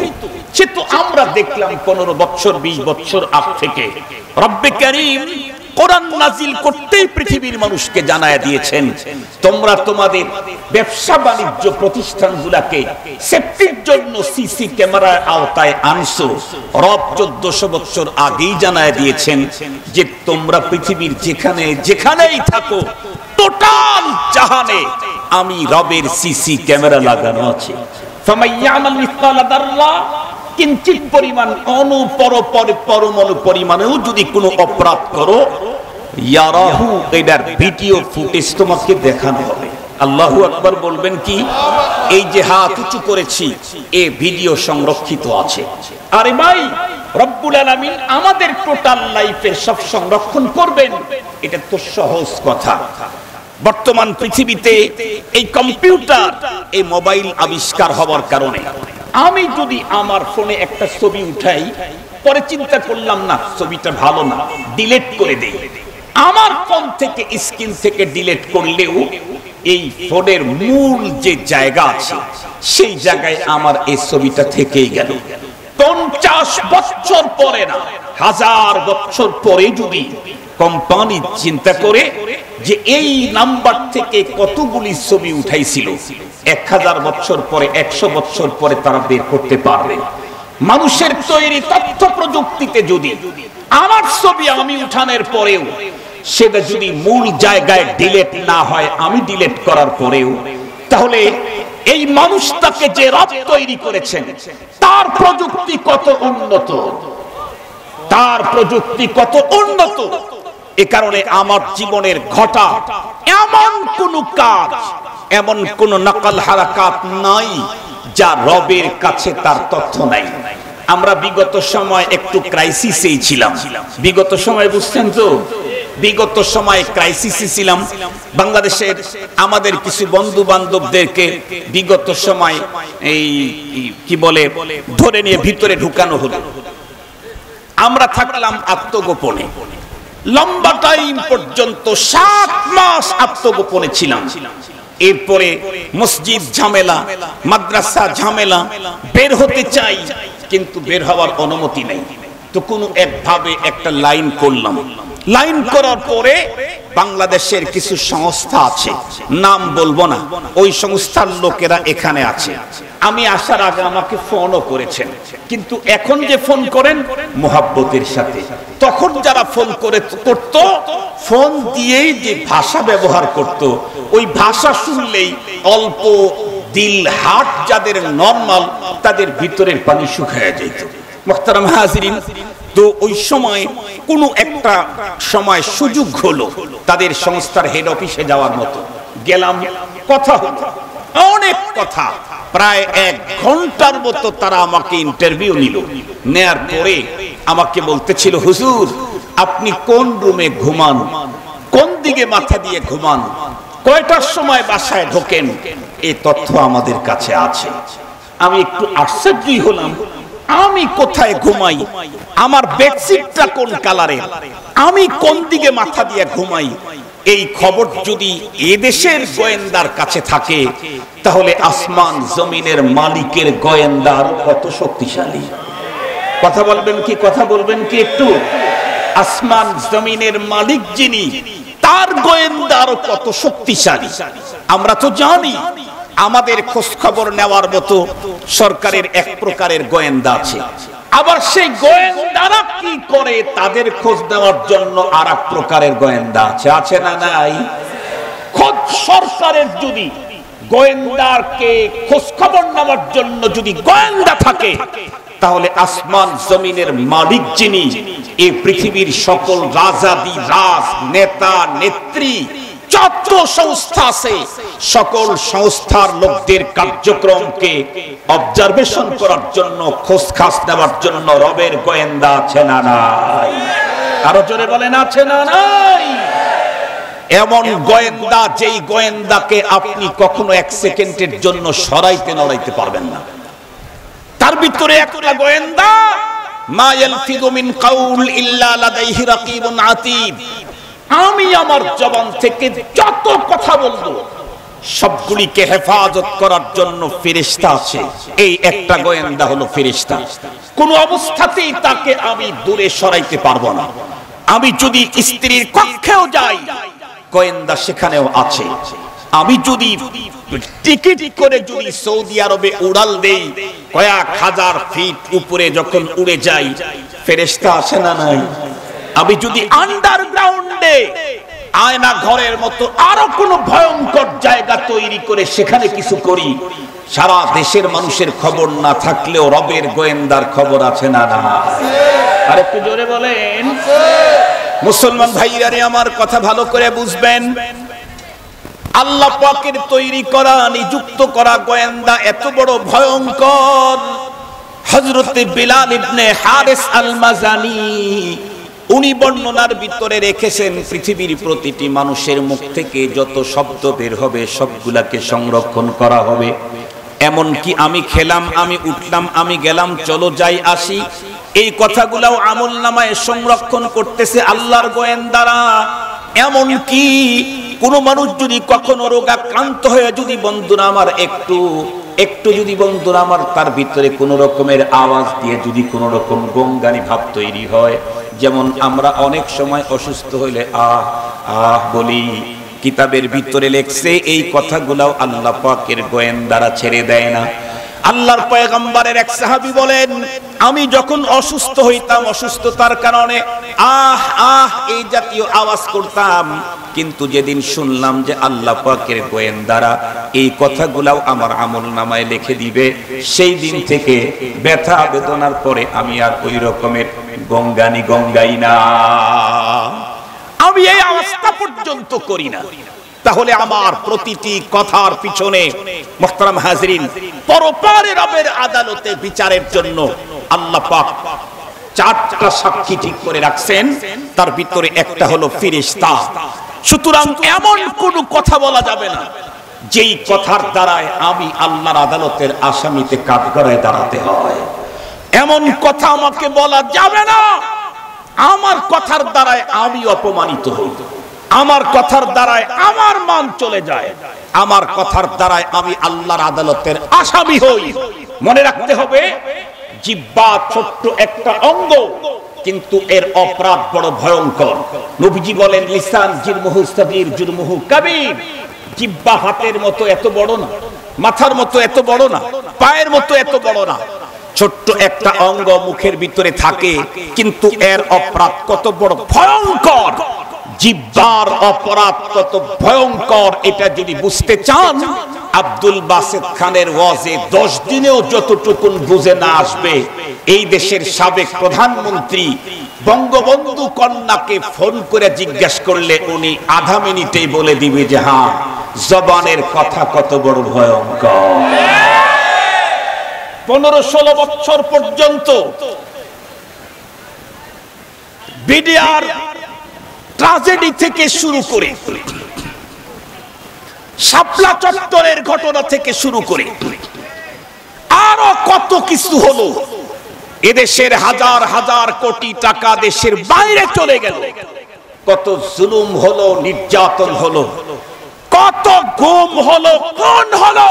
সে তো আমরা দেখলাম 15 বছর 20 বছর আগ থেকে। রব্বে কারীম কোরআন নাজিল করতেই পৃথিবীর মানুষকে জানায়া দিয়েছেন, তোমরা তোমাদের ব্যবসা বাণিজ্য প্রতিষ্ঠানগুলোকে সেফটির জন্য সিসি ক্যামেরার আওতায় আনছো। রব 1400 বছর আগেই জানায়া দিয়েছেন যে তোমরা পৃথিবীর যেখানেই থাকো, টোটাল জাহানে আমি রবের সিসি ক্যামেরা লাগানো আছে। ফামাইয়ামাল মিসকালা যাররা, কিঞ্চিত পরিমাণ পরমাণু পরিমাণেও যদি কোনো অপরাধ করো, ইয়ারাহু, এটার ভিডিও ফুটেজ তোমাকে দেখানো হবে। আল্লাহু আকবার বলবেন কি? এই যে হাত উঁচু করেছি, এ ভিডিও সংরক্ষিত আছে। আরে ভাই, রব্বুল আলামিন আমাদের টোটাল লাইফের সব সংরক্ষণ করবেন, এটা তো সহজ কথা। বর্তমান পৃথিবীতে এই কম্পিউটার, এই মোবাইল আবিষ্কার হওয়ার কারণে আমি যদি আমার ফোনে একটা ছবি উঠাই, পরে চিন্তা করলাম না ছবিটা ভালো না, ডিলিট করে দেই। আমার ফোন থেকে, স্ক্রিন থেকে ডিলিট করলেও এই ফোনের মূল যে জায়গা আছে সেই জায়গায় আমার এই ছবিটা থেকেই গেল। 50 বছর পরে না, 1000 বছর পরে যদি কোম্পানি চিন্তা করে যে এই নাম্বার থেকে কতগুলি ছবি উঠাইছিল, 1000 বছর পরে, 100 বছর পরে তারা বের করতে পারবে। মানুষের তৈরি তথ্য প্রযুক্তিতে যদি আমার ছবি আমি উঠানোর পরেও সেটা যদি মূল জায়গায় ডিলিট না হয়, আমি ডিলিট করার পরেও, তাহলে এই মানুষটাকে যে রব তৈরি করেছেন তার প্রযুক্তি কত উন্নত, তার প্রযুক্তি কত উন্নত। এ কারণে আমার জীবনের ঘটা এমন কোন কাজ, এমন কোন নকল হারাকাত নাই যা রবের কাছে তার তথ্য নাই। আমরা বিগত সময় একটু ক্রাইসিসেই ছিলাম। বিগত সময় বুঝছেন তো, বিগত সময় ক্রাইসিসে ছিলাম। বাংলাদেশের আমাদের কিছু বন্ধু বান্ধবদেরকে বিগত সময় এই কি বলে ধরে নিয়ে ভিতরে ঢুকানো হলো। আমরা থাকলাম আত্মগোপনে, লম্বা টাইম পর্যন্ত 7 মাস আত্মগোপনে ছিলাম। এরপরে মসজিদ ঝামেলা, মাদ্রাসা ঝামেলা, বের হতে চাই কিন্তু বের হওয়ার অনুমতি নেই। তো কোনো একভাবে একটা লাইন করলাম। লাইন করার পরে বাংলাদেশের কিছু সংস্থা আছে, নাম বলবো না, ওই সংস্থার লোকেরা এখানে আছে। আমি আসার আগে আমাকে ফোনও করেছেন, কিন্তু এখন যে ফোন করেন মোহাব্বতের সাথে। তখন যারা ফোন করত, ফোন দিয়েই যে ভাষা ব্যবহার করত, ওই ভাষা শুনলেই অল্প দিল হাট যাদের নরমাল, তাদের ভিতরের পানি শুকায় যেত। মুহতারাম হাজিরিন, তো ওই সময় কোনো একটা সময় সুযোগ হলো তাদের সংস্থার হেড অফিসে যাওয়ার মতো। গেলাম, কথা হলো, অনেক কথা, প্রায় 1 ঘন্টার মতো তারা আমাকে ইন্টারভিউ নিল। নেয়ার পরে আমাকে বলতেছিল, হুজুর আপনি কোন রুমে ঘুমান, কোন দিকে মাথা দিয়ে ঘুমান, কয়টার সময় বাসায় ঢোকেন, এই তথ্য আমাদের কাছে আছে। আমি একটু আশ্চর্যই হলাম, আমি কোথায় ঘুমাই, আমার বেডশিটটা কোন কালারে, আমি কোন দিকে মাথা দিয়ে ঘুমাই, এই খবর যদি এদেশের গোয়েন্দার কাছে থাকে, তাহলে আসমান জমিনের মালিকের গোয়েন্দার কত শক্তিশালী। কথা বলবেন কি, কথা বলবেন কি একটু? আসমান জমিনের মালিক যিনি, তার গোয়েন্দা আরো কত শক্তিশালী। আমরা তো জানি আমাদের খোঁজ খবর নেওয়ার মতো সরকারের এক প্রকারের গোয়েন্দা আছে, আবার সেই গোয়েন্দারা কি করে তাদের খোঁজ নেওয়ার জন্য আর এক প্রকারের গোয়েন্দা আছে, আছে না নাই? খোঁজ সরকারের যদি গোয়েন্দাকে খোঁজ খবর নেওয়ার জন্য যদি গোয়েন্দা থাকে, তাহলে আসমান জমিনের মালিক যিনি, এই পৃথিবীর সকল রাজাদি রাজ নেতা নেত্রী যত সংস্থা আছে, সকল সংস্থার লোকদের কার্যক্রমকে অবজারভেশন করার জন্য, খোঁজ খাস নেওয়ার জন্য রবের গোয়েন্দা আছে না নাই? আরো জোরে বলেন, আছে না নাই? এমন গোয়েন্দা, যেই গোয়েন্দাকে আপনি কখনো এক সেকেন্ডের জন্য সরাইতে নড়াইতে পারবেন না। তার ভিতরে একটা গোয়েন্দা, মা ইয়ালফিযু মিন কাউল ইল্লা লাদাইহি রাকীবুন আতীদ। আমি আমার জবান থেকে যত কথা বলবো সবগুলিকে হেফাজত করার জন্য ফেরেশতা আছে। এই একটা গোয়েন্দা হলো ফেরেশতা। কোন অবস্থাতেই তাকে আমি দূরে সরাইতে পারবো না। আমি যদি স্ত্রীর কক্ষেও যাই, গোয়েন্দা সেখানেও আছে। আমি যদি টিকিট করে যদি সৌদি আরবে উড়াল দেই, কয়েক হাজার ফিট উপরে যখন উড়ে যাই, ফেরেশতা আসে না নাই? আমি যদি আন্ডারগ্রাউন্ডে আয়না ঘরের মতো আরো কোন ভয়ঙ্কর জায়গা তৈরি করে সেখানে কিছু করি, সারা দেশের মানুষের খবর না থাকলেও রবের গোয়েন্দার খবর আছে না না? আর একটু জোরে বলেন। মুসলমান ভাইরা রে, আমার কথা ভালো করে বুঝবেন। আল্লাহ পাকের তৈরি করা, নিযুক্ত করা গোয়েন্দা এত বড় ভয়ঙ্কর। হযরত বিলাল ইবনে হারিস আল মাজানি উনি বর্ণনার ভিতরে রেখেছেন, পৃথিবীর প্রতিটি মানুষের মুখ থেকে যত শব্দ বের হবে সবগুলাকে সংরক্ষণ করা হবে। এমনকি আমি খেলাম, আমি উঠলাম, আমি গেলাম, চলো যাই আসি, এই কথাগুলাও আমলনামায় সংরক্ষণ করতেছে আল্লাহর গোয়েন্দারা। এমনকি কোন মানুষ যদি কখনো রোগাক্রান্ত হয়ে যদি বন্ধুরা আমার একটু যদি বন্ধুরা আমার তার ভিতরে কোন রকমের আওয়াজ দিয়ে যদি কোন রকম গঙ্গানি ভাব তৈরি হয়, যেমন আমরা অনেক সময় অসুস্থ হইলে আহ আহ বলি, কিতাবের ভিতরে লেখছে এই কথাগুলাও আল্লাহ পাকের গোয়েন্দারা ছেড়ে দেয় না। আল্লাহর পয়গম্বরের এক সাহাবী বলেন, আমি যখন অসুস্থ হইতাম, অসুস্থতার কারণে আহ আহ এই জাতীয় আওয়াজ করতাম, কিন্তু যেদিন শুনলাম যে আল্লাহ পাকের গোয়েন্দারা এই কথাগুলাও আমার আমলনামায় লিখে দিবে, সেই দিন থেকে ব্যথা বেদনার পরে আমি আর ওই রকমের গঙ্গাই না, আমি এই অবস্থা পর্যন্ত করি না। তাহলে আমার প্রতিটি কথার পিছনে মুহতারাম হাজরিন, পরপারে রবের আদালতে বিচারের জন্য আল্লাহ পাক চারটা সাক্ষী ঠিক করে রাখছেন, তার ভিতরে একটা হলো ফেরেশতা। সুতরাং এমন কোন কথা বলা যাবে না যেই কথার দ্বারায় আমি আল্লাহর আদালতের আসামিতে কাঠগড়ায় দাঁড়াতে হয়। এমন কথা আমাকে বলা যাবে না আমার কথার দ্বারায় আমি অপমানিত হই, আমার কথার দ্বারায় আমার মান চলে যায়, আমার কথার দ্বারায় আমি আল্লাহর আদালতের আসামি হই। মনে রাখতে হবে, জিহ্বা ছোট্ট একটা অঙ্গ, কিন্তু এর অপরাধ বড় ভয়ঙ্কর। নবীজি বলেন, লিসান জিরমুহু সাগীর জুরমুহু কাবীর। জিহ্বা হাতের মতো এত বড় না, মাথার মতো এত বড় না, পায়ের মতো এত বড় না, ছোট্ট একটা অঙ্গ মুখের ভিতরে থাকে, কিন্তু এর অপরাধ কত বড় ভয়ঙ্কর। জিহ্বার অপরাধ কত ভয়ঙ্কর এটা যদি বুঝতে চান, আব্দুল বাসেত খানের ওয়াজে 10 দিনেও যতটুকুন বুঝে না আসবে, এই দেশের সাবেক প্রধানমন্ত্রী বঙ্গবন্ধু কন্যাকে ফোন করে জিজ্ঞাসা করলে উনি আধা মিনিটেই বলে দিবে যে হ্যাঁ, জবানের কথা কত বড় ভয়ঙ্কর। 15-16 বছর পর্যন্ত বিডিআর ট্র্যাজেডি থেকে শুরু করে, শাপলা চত্বরের ঘটনা থেকে শুরু করে আরো কত কিছু হলো, এদেশের হাজার হাজার কোটি টাকা দেশের বাইরে চলে গেল, কত জুলুম হলো, নির্যাতন হলো, কত গুম হলো, খুন হলো।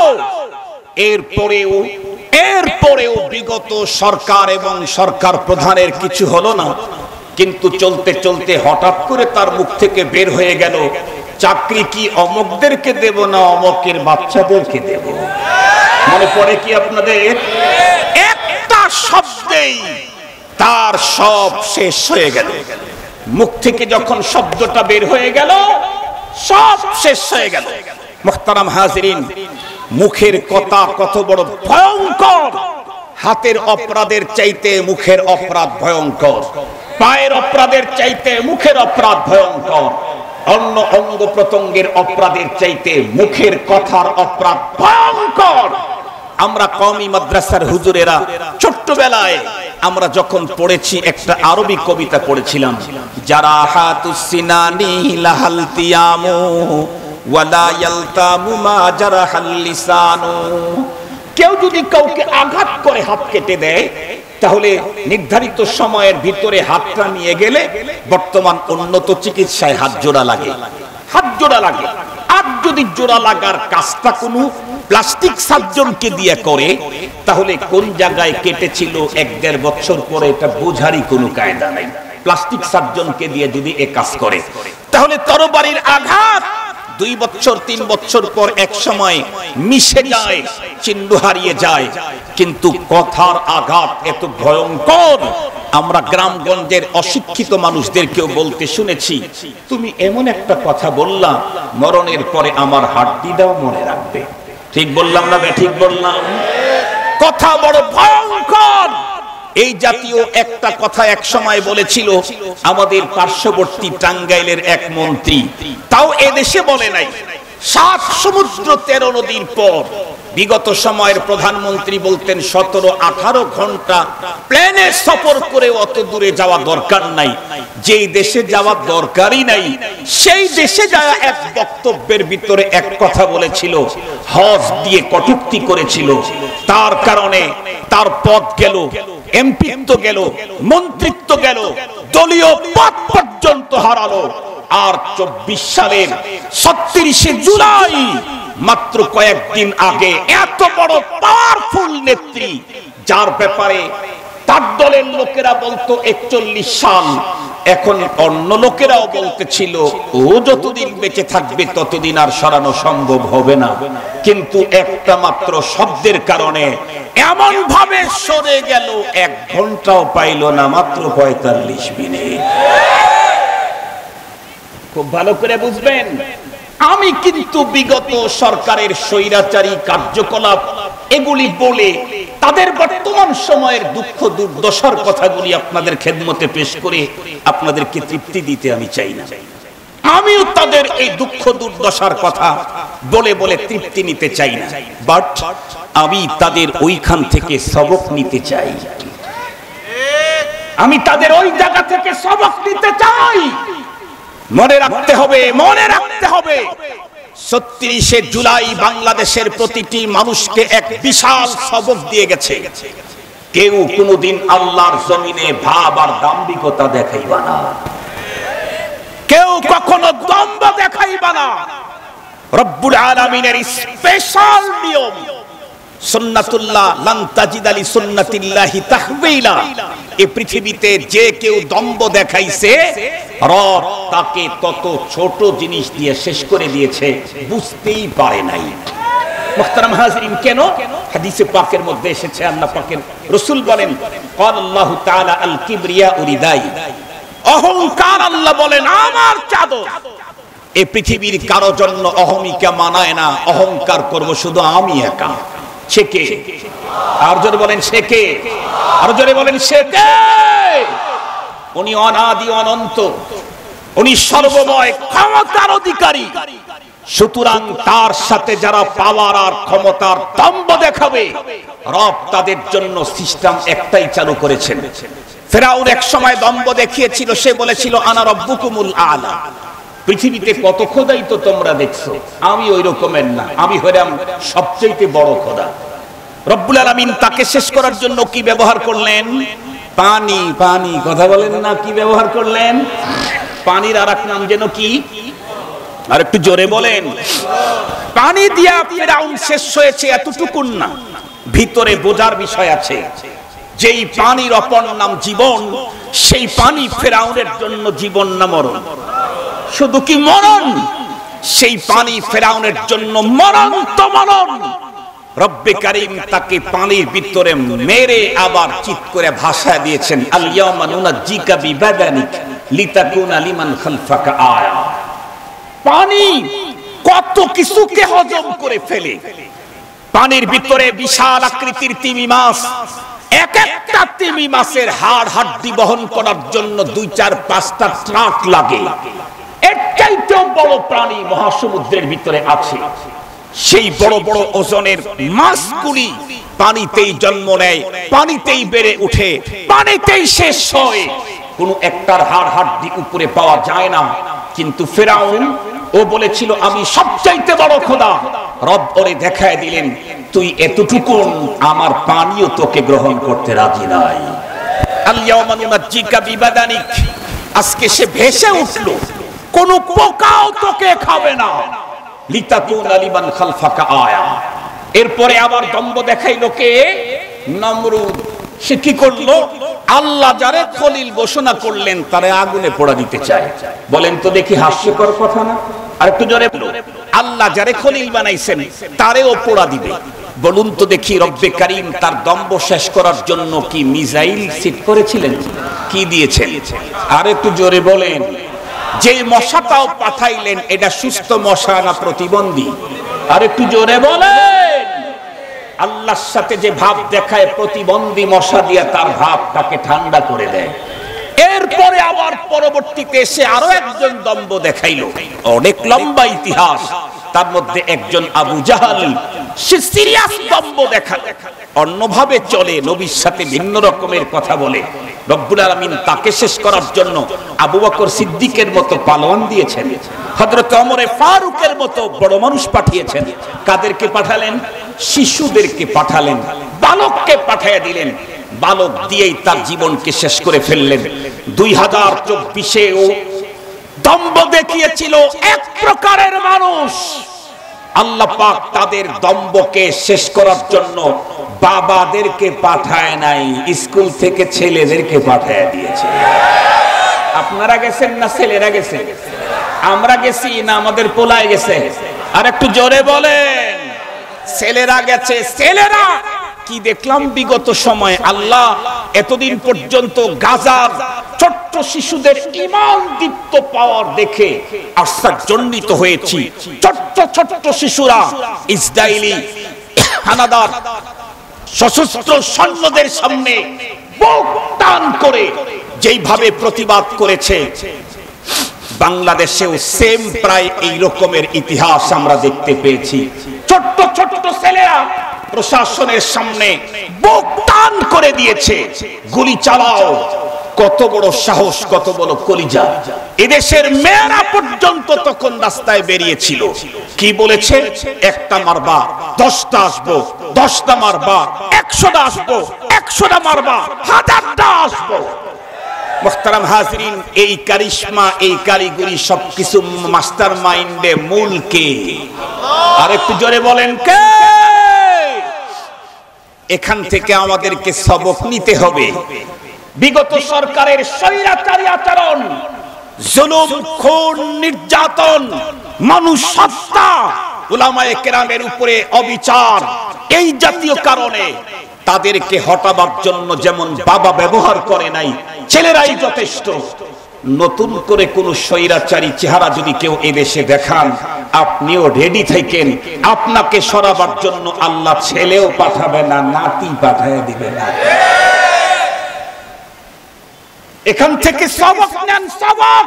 এরপরেও বিগত সরকার এবং সরকার প্রধানের কিছু হলো না। কিন্তু চলতে চলতে হঠাৎ করে তার মুখ থেকে বের হয়ে গেল, চাকরি কি অমুকদেরকে দেব না অমুকের বাচ্চাদেরকে দেব? মনে পড়ে কি আপনাদের? একটা শব্দেই তার সব শেষ হয়ে গেল। মুখ থেকে যখন শব্দটা বের হয়ে গেল, সব শেষ হয়ে গেল। মুহতারাম হাজিরিন, মুখের কথা কত বড় ভয়ঙ্কর! হাতের অপরাধের চাইতে মুখের অপরাধ ভয়ঙ্কর, পায়ের অপরাধের চাইতে মুখের অপরাধ ভয়ঙ্কর, অন্য অঙ্গ প্রত্যঙ্গের অপরাধের চাইতে মুখের কথার অপরাধ ভয়ঙ্কর। আমরা কওমি মাদ্রাসার হুজুরেরা ছোট্টবেলায় আমরা যখন পড়েছি একটা আরবি কবিতা পড়েছিলাম, জারাহাতুস সিনানি লাহালতিয়ামু ওয়ালা ইয়ালতামু মা জারাহাল লিসানু। কেউ যদি কাউকে আঘাত করে হাত কেটে দেয়, তাহলে নির্ধারিত সময়ের ভিতরে হাতটা নিয়ে গেলে বর্তমান উন্নত চিকিৎসায় হাত জোড়া লাগে, হাত জোড়া লাগে। আর যদি জোড়া লাগার কাজটা কোনো প্লাস্টিক সার্জনকে দিয়ে করে, তাহলে কোন জায়গায় কেটেছিল 1-1.5 বছর পরে এটা বোঝারই কোনো কায়দা নাই। প্লাস্টিক সার্জনকে দিয়ে যদি এ কাজ করে, তাহলে তরবারির আঘাত 2 বছর 3 বছর পর এক সময় মিশে যায়, চিহ্ন হারিয়ে যায়। কিন্তু কথার আঘাত এত ভয়ঙ্কর, আমরা গ্রামগঞ্জের অশিক্ষিত মানুষদেরকেও বলতে শুনেছি, তুমি এমন একটা কথা বললা, মরণের পরে আমার হাড্ডিটাও মনে রাখবে। ঠিক বললাম না? ঠিক বললাম? কথা বড় ভয়ঙ্কর। এই জাতীয় একটা কথা এক সময় বলেছিল আমাদের পার্শ্ববর্তী টাঙ্গাইলের এক মন্ত্রী, তাও এদেশে বলে নাই। 7 সমুদ্র 13 নদীর পর বিগত সময়ের প্রধানমন্ত্রী বলতেন 17-18 ঘন্টা প্লেনে সফর করে অত দূরে যাওয়া দরকার নাই। যেই দেশে যাওয়া দরকারই নাই, সেই দেশে যায় এক বক্তব্যের ভিতরে এক কথা বলেছিল, হজ দিয়ে কটূক্তি করেছিল। তার কারণে তার পদ গেল, এমপিত্ব গেল, মন্ত্রিত্ব গেল, দলীয় পদ পর্যন্ত হারালো। আর 24 সালের 36শে জুলাই, মাত্র কয়েকদিন আগে, এত বড় পাওয়ারফুল নেত্রী, যার ব্যাপারে তার দলের লোকেরা বলতো 41 সাল, এখন অন্য লোকেরাও বলতেছিল ও যতদিন বেঁচে থাকবে ততদিন আর সরানো সম্ভব হবে না। কিন্তু একটা মাত্র শব্দের কারণে এমন ভাবে সরে গেল, 1 ঘন্টাও পাইল না, মাত্র 45 মিনিট। খুব ভালো করে বুঝবেন, আমি কিন্তু বিগত সরকারের স্বৈরাচারী কার্যকলাপ এগুলি বলে তাদের বর্তমান সময়ের দুঃখ দুর্দশার কথাগুলি আপনাদের খেদমতে পেশ করে আপনাদেরকে তৃপ্তি দিতে আমি চাই না। আমিও তাদের এই দুঃখ দুর্দশার কথা বলে বলে তৃপ্তি নিতে চাই না, বাট আমি তাদের ওইখান থেকে সবক নিতে চাই। আমি তাদের ওই জায়গা থেকে সবক নিতে চাই। মনে রাখতে হবে, মনে রাখতে হবে, 36শে জুলাই বাংলাদেশের প্রতিটি মানুষকে এক বিশাল সবক দিয়ে গেছে। কেউ কোনোদিন আল্লাহর জমিনে ভাব আর দাম্ভিকতা দেখাইবা না, কেউ কখনো দম্ভ দেখাইবা না। রব্বুল আলামিনের স্পেশাল নিয়ম, সুন্নাতুল্লাহ লান তাজিদ আলি সুন্নাতিল্লাহি তাহওয়িলা। এই পৃথিবীতে যে কেউ দম্ভ দেখাইছে, রব তাকে তত ছোট জিনিস দিয়ে শেষ করে দিয়েছে, বুঝতেই পারে নাই। মুহতারাম হাজিরিন, কেন? হাদিসে পাকের মধ্যে এসেছে, আল্লাহ পাকের রাসূল বলেন, ক্বাল আল্লাহু তাআলা আল কিবরিয়া উরিদাই, অহংকার আল্লাহ বলেন আমার চাদর। এই পৃথিবীর কারো জন্য অহমিকা মানায় না, অহংকার করব শুধু আমি একা। সে কে? আর জোরে বলেন সে কে? আর জোরে বলেন সে কে? উনি অনাদি অনন্ত, উনি সর্বময় ক্ষমতার অধিকারী। সুতরাং তার সাথে যারা পাওয়ার আর ক্ষমতার দম্ভ দেখাবে, রব তাদের জন্য সিস্টেম একটাই চালু করেছেন। ফেরাউন এক সময় দম্ভ দেখিয়েছিল, সে বলেছিল আনা রব্বুকুমুল আলা। পৃথিবীতে কত খোদাই তো তোমরা দেখছো, আমি ওই রকমের না, আমি হলাম সবচেয়ে বড় খোদা। রব্বুল আলামিন তাকে শেষ করার জন্য কি ব্যবহার করলেন? পানি। পানি, কথা বলেন না, কি ব্যবহার করলেন? পানির আরেক নাম যেন কি? আর একটু জোরে বলেন। পানি দিয়া ফেরাউন শেষ হয়েছে, এতটুকুন না, ভিতরে বোঝার বিষয় আছে। যেই পানির অপর নাম জীবন, সেই পানি ফেরাউনের জন্য জীবন না মরণ? শুধু কি মরণ? সেই পানি ফেরাউনের জন্য মরণ তো মরণ। রব্বে কারীম তাকে পানির ভিতরে মেরে আবার চিৎ করে ভাষা দিয়েছেন, আল ইয়াওমা নুনাজ্জিকা বিবাদানিক লিতাকুনা লিমান খালফাকা আয়া। পানি কত কিছুকে হজম করে ফেলে। পানির ভিতরে বিশাল আকৃতির তিমি মাছ, এক একটা তিমি মাছের হাড় হাড্ডি বহন করার জন্য 2-4-5টা ট্রাক লাগে। এর চাইতেও বড় প্রাণী মহাসমুদ্রের ভিতরে আছে। সেই বড় বড় ওজনের মাছগুলি পানিতেই জন্ম নেয়, পানিতেই বেড়ে উঠে, পানিতেই শেষ হয়। কোন একটার হাড় হাড্ডি উপরে পাওয়া যায় না। কিন্তু ফেরাউন ও বলেছিল আমি সবচাইতে বড় খোদা। রব ওরে দেখায় দিলেন, তুই এতটুকু, আমার পানিও তোকে গ্রহণ করতে রাজি নাই। আল ইয়াওমা নুনাজ্জিকা বিবাদানিক, আজকে সে ভেসে উঠল, কোন পোকাও তোকে খাবে না। লিতাকুনা লিমান খালফাকা আয়া। এরপরে আবার দম্ভ দেখাইলো কে? নমরুদ। সে কি করলো? আল্লাহ যারে খলিল ঘোষণা করলেন তারে আগুনে পোড়া দিতে চায়। বলেন তো দেখি, হাস্যকর কথা না? আর একটু জোরে বলো, আল্লাহ যারে খলিল বানাইছেন তারেও পোড়া দিবে। বলুন তো দেখি, রব্বে কারীম তার দম্ভ শেষ করার জন্য কি মিসাইল সেট করেছিলেন? কি দিয়েছেন? আর একটু জোরে বলেন। যে মশাটাও পাঠাইলেন, এটা সুস্থ মশা না প্রতিবন্ধী? আর একটু জোরে বলেন। আল্লাহর সাথে যে ভাব দেখায়, প্রতিবন্ধী মশা দিয়ে তার ভাবটাকে ঠান্ডা করে দেয়। এরপরে আবার পরবর্তীতে এসে আরো একজন দম্ভ দেখাইলো। অনেক লম্বা ইতিহাস। তার মধ্যে একজন আবু জাহাল, সে সিরিয়াস দম্ভ দেখায়, অন্যভাবে চলে, নবীর সাথে ভিন্ন রকমের কথা বলে। রব্বুল আলামিন তাকে শেষ করার জন্য আবু বকর সিদ্দিকের মতো পালোয়ান দিয়েছেন, হযরত ওমরে ফারুকের মতো বড় মানুষ পাঠিয়েছেন। কাদেরকে পাঠালেন? শিশুদেরকে পাঠালেন, বালককে পাঠিয়ে দিলেন। বালক দিয়েই তার জীবনকে শেষ করে ফেললেন। 2024-এও দম্ভ দেখিয়েছিল এক প্রকারের মানুষ। আল্লাহ পাক তাদের দম্ভকে শেষ করার জন্য বাবাদেরকে পাঠায় নাই, স্কুল থেকে ছেলেদেরকে পাঠায় দিয়েছে। আপনারা গেছেন না ছেলেরা গেছে? আমরা গেছি না আমাদের পোলায় গেছে? আর একটু জোরে বলেন। ছেলেরা গেছে। ছেলেরা কি দেখলাম বিগত সময়, আল্লাহ এতদিন পর্যন্ত গাজার ছোট্ট শিশুদের ঈমান দীপ্ত পাওয়ার দেখে আশ্চর্যান্বিত হয়েছি। ছোট্ট ছোট্ট শিশুরা ইসরায়েলি হানাদার সশস্ত্র সৈন্যদের সামনে বুক টান করে যেইভাবে প্রতিবাদ করেছে, বাংলাদেশেও সেম প্রায় এই রকমের ইতিহাস আমরা দেখতে পেয়েছি। ছোট্ট ছোট্ট ছেলেরা প্রশাসনের সামনে বুক টান করে দিয়েছে, গুলি চালাও। কত বড় সাহস, কত বড় কলিজা! এদেশের মেয়েরা পর্যন্ত তখন রাস্তায় বেরিয়েছিল। কি বলেছে? একটা মারবা 10টা আসবো, 10টা মারবা 100টা আসবো, 100টা মারবা 1000টা আসবো। মুহতারাম হাজিরিন, এই কারিশমা, এই কারিগরি সবকিছু মাস্টার মাইন্ডে মূল কে? আর একটু জোরে বলেন কে? এখান থেকে আমাদেরকে সবক নিতে হবে। বিগত সরকারের স্বৈরাচারী আচরণ, জুলুম, খুন, নির্যাতন, মানুষ হত্যা, উলামায়ে কেরামের উপরে অবিচার, এই জাতীয় কারণে তাদেরকে হটাবার জন্য যেমন বাবা ব্যবহার করে নাই, ছেলেরাই যথেষ্ট। নতুন করে কোন স্বৈরাচারী চেহারা যদি কেউ এদেশে দেখান, আপনিও রেডি থাকেন। আপনাকে সরাবার জন্য আল্লাহ ছেলেও পাঠাবে না, নাতি পাঠিয়ে দিবে না। এখান থেকে সবক নেন, সবক।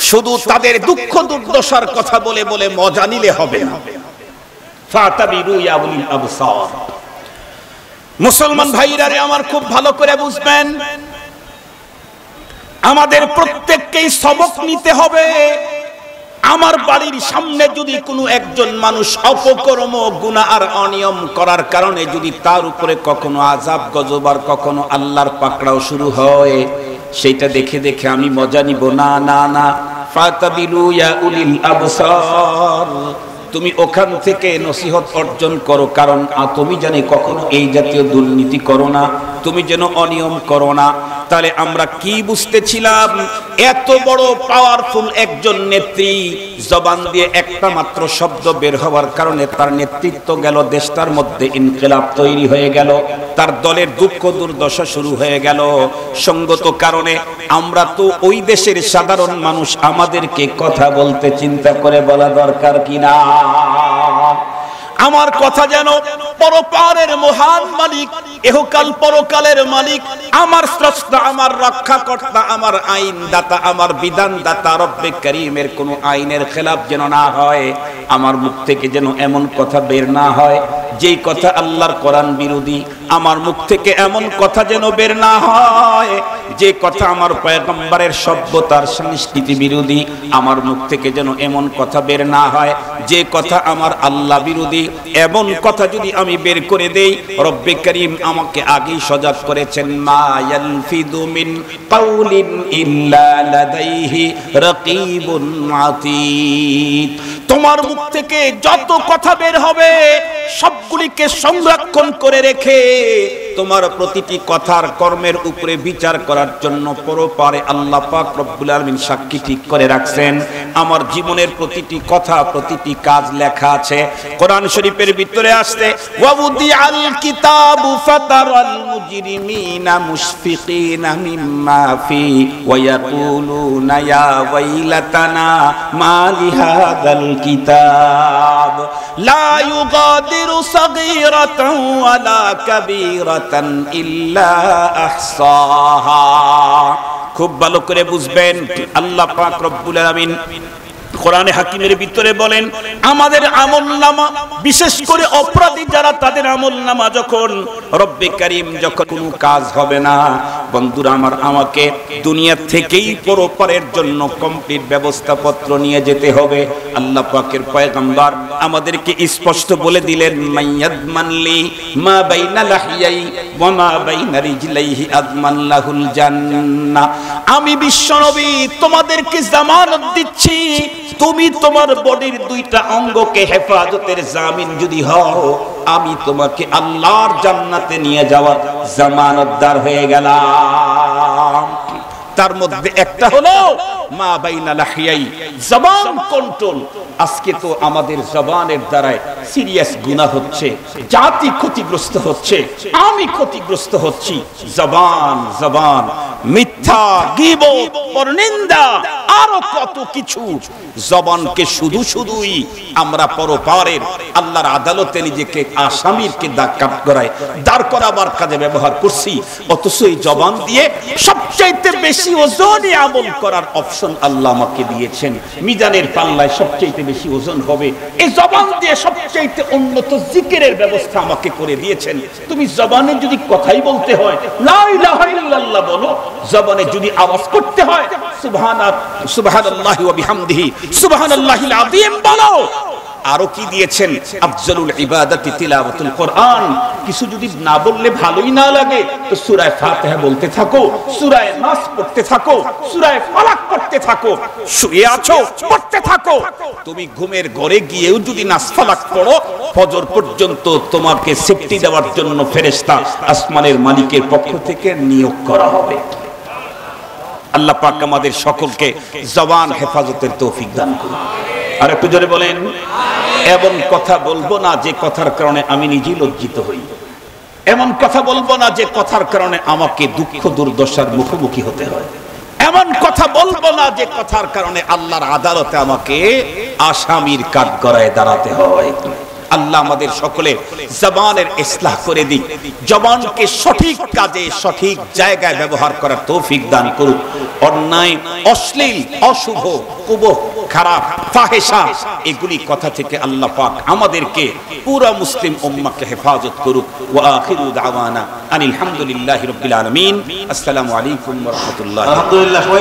শুধু তাদের দুঃখ দুর্দশার কথা বলে বলে মজা নিলে হবে না। ফাতাবিরু ইয়া উলিল আবসার। মুসলমান ভাইরা রে আমার, খুব ভালো করে বুঝবেন, আমাদের প্রত্যেককেই সবক নিতে হবে। আমার বাড়ির সামনে যদি কোনো একজন মানুষ অপকর্ম, গুনাহ আর অনিয়ম করার কারণে যদি তার উপরে কখনো আযাব গজব আর কখনো আল্লাহর পাকড়াও শুরু হয়, সেটা দেখে দেখে আমি মজা নিব না, না না। ফাতাবিলু ইয়া উলিল আবসার, তুমি ওখান থেকে নসিহত অর্জন করো, কারণ তুমি জানি কখনো এই জাতীয় দুর্নীতি করো না, তুমি যেন অনিয়ম করো না। তাহলে আমরা কি বুঝতেছিলাম? এত বড় পাওয়ারফুল একজন নেত্রী, জবান দিয়ে একটা মাত্র শব্দ বের হওয়ার কারণে তার নেতৃত্ব গেল, দেশটার মধ্যে ইনকিলাব তৈরি হয়ে গেল, তার দলের দুঃখ দুর্দশা শুরু হয়ে গেল। সঙ্গত কারণে আমরা তো ওই দেশের সাধারণ মানুষ, আমাদেরকে কথা বলতে চিন্তা করে বলা দরকার কিনা? আমার কথা যেন পরপারের মহান মালিক, এহকাল পরকালের মালিক, আমার স্রষ্টা, আমার রক্ষাকর্তা, আমার আইনদাতা, আমার বিধানদাতা রব্বে করিমের কোন আইনের খেলাফ যেন না হয়। আমার মুখ থেকে যেন এমন কথা বের না হয় যেই কথা আল্লাহর কোরআন বিরোধী। আমার মুখ থেকে এমন কথা যেন বের না হয় যে কথা আমার পয়গম্বরের সভ্যতার সংস্কৃতি বিরোধী। আমার মুখ থেকে যেন এমন কথা বের না হয় যে কথা আমার আল্লাহ বিরোধী। এমন কথা যদি আমি বের করে দেই, রব্বে করিম আমাকে আগেই সজাগ করেছেন, মা ইয়ালফিদু মিন কাউলিন ইল্লা লাদাইহি রাকিবুন আতীদ। তোমার মুখ থেকে যত কথা বের হবে সবগুলিকে সংরক্ষণ করে রেখে তোমার প্রতিটি কথার কর্মের উপরে বিচার করার জন্য পরপারে আল্লাহ পাক রব্বুল আলামিন সাক্ষী ঠিক করে রাখছেন। আমার জীবনের প্রতিটি কথা, প্রতিটি কাজ লেখা আছে। কোরআন শরীফের ভিতরে আসছে, ওয়াউদিআল কিতাবু ফাতারাল মুজরিমিনা মুশফিকিনা মিম্মা ফি ওয়া ইয়াকুলুনা ইয়া ওয়াইলাতানা মা লিহাদাল কিতাব লা ইউগাদিরু সাগীরাতান ওয়ালা কাবীরাতান ইল্লা আহসাহা। খুব ভালো করে বুঝবেন, আল্লাহ পাক রব্বুল আলামিন কোরআনে হাকিমের ভিতরে বলেন, আমাদের আমলনামা, বিশেষ করে অপরাধী যারা, তাদের আমলনামা যখন রব্বে কারীম যখন কোনো কাজ হবে না, বন্ধুরা আমার, আমাকে দুনিয়া থেকেই পরপারের জন্য কমপ্লিট ব্যবস্থাপত্র নিয়ে যেতে হবে। আল্লাহ পাকের পয়গম্বর আমাদেরকে স্পষ্ট বলে দিলেন, মাইয়াদমানলি মা বাইনা লাহিয়াই ওয়া মা বাইনা রিজলাইহি আদমান লাহুল জান্নাহ। আমি বিশ্বনবী তোমাদেরকে জামানত দিচ্ছি, তুমি তোমার বডির দুইটা অঙ্গকে হেফাজতের জামিন যদি হও, আমি তোমাকে আল্লাহর জান্নাতে নিয়ে যাওয়ার জামানতদার হয়ে গেলাম। তার মধ্যে একটা হলো মা বাইনা লাহিয়াই, জবান কন্ট্রোল। আজকে তো আমাদের জবানের দ্বারায় সিরিয়াস গুনাহ হচ্ছে, জাতি ক্ষতিগ্রস্ত হচ্ছে, আমি ক্ষতিগ্রস্ত হচ্ছি। জবান জবান মিথ্যা, গীবত, পরনিন্দা, আরো কত কিছু। জবানকে শুধু শুধুই আমরা পরপারের আল্লাহর আদালতে নিজেকে আসামিরকে দাঁড় করাবার কাজে ব্যবহার করছি। অথচ এই জবান দিয়ে সবচাইতে বেশি ওজনে আমল করার অপশন আল্লাহ আমাকে দিয়েছেন। মিজানের পাল্লায় সবচাইতে বেশি ওজন হবে। এই জবান দিয়ে সবচাইতে উন্নত জিকিরের ব্যবস্থা আমাকে করে দিয়েছেন। তুমি জবানে যদি কথাই বলতে হয় লা ইলাহা ইল্লাল্লাহ বলো, জবানে যদি আওয়াজ করতে হয় সুবহানাল্লাহি ওয়া বিহামদিহি সুবহানাল্লাহিল আযীম বলো। আরো কি দিয়েছেন? আফজালুল ইবাদাতি তিলাওয়াতুল কোরআন। কিছু যদি না বললে ভালোই না লাগে তো সূরা ফাতিহা বলতে থাকো, সূরা নাস পড়তে থাকো, সূরা ফালাক পড়তে থাকো। শুয়ে আছো, পড়তে থাকো। তুমি ঘুমের ঘরে গিয়েও যদি নাস ফালাক পড়ো, ফজর পর্যন্ত তোমাকে সেফটি দেওয়ার জন্য ফেরেশতা আসমানের মালিকের পক্ষ থেকে নিয়োগ করা হবে। আল্লাহ পাক আমাদের সকলকে জবান হেফাজতের তৌফিক দান করুন। আর একটু জোরে বলেন এমন কথা বলবো না যে কথার কারণে আমি নিজেই লজ্জিত হই। এমন কথা বলবো না যে কথার কারণে আমাকে দুঃখ দুর্দশার মুখোমুখি হতে হয়। এমন কথা বলবো না যে কথার কারণে আল্লাহর আদালতে আমাকে আসামির কাঠগড়ায় দাঁড়াতে হয়। আল্লাহ আমাদের সকলে জবানের ইসলাহ করে দিক, জবানকে সঠিক কাজে সঠিক জায়গায় ব্যবহার করার তৌফিক দান করুক। অন্যায়, অশ্লীল, অশুভ, কুবহ, খারাপ, ফাহেশা এগুলি কথা থেকে আল্লাহ পাক আমাদেরকে পুরা মুসলিম উম্মাহকে হেফাজত করুক। ওয়া আখিরু দাওয়ানা আনিল হামদুলিল্লাহি রাব্বিল আলামিন। আসসালামু আলাইকুম ওয়া রাহমাতুল্লাহ।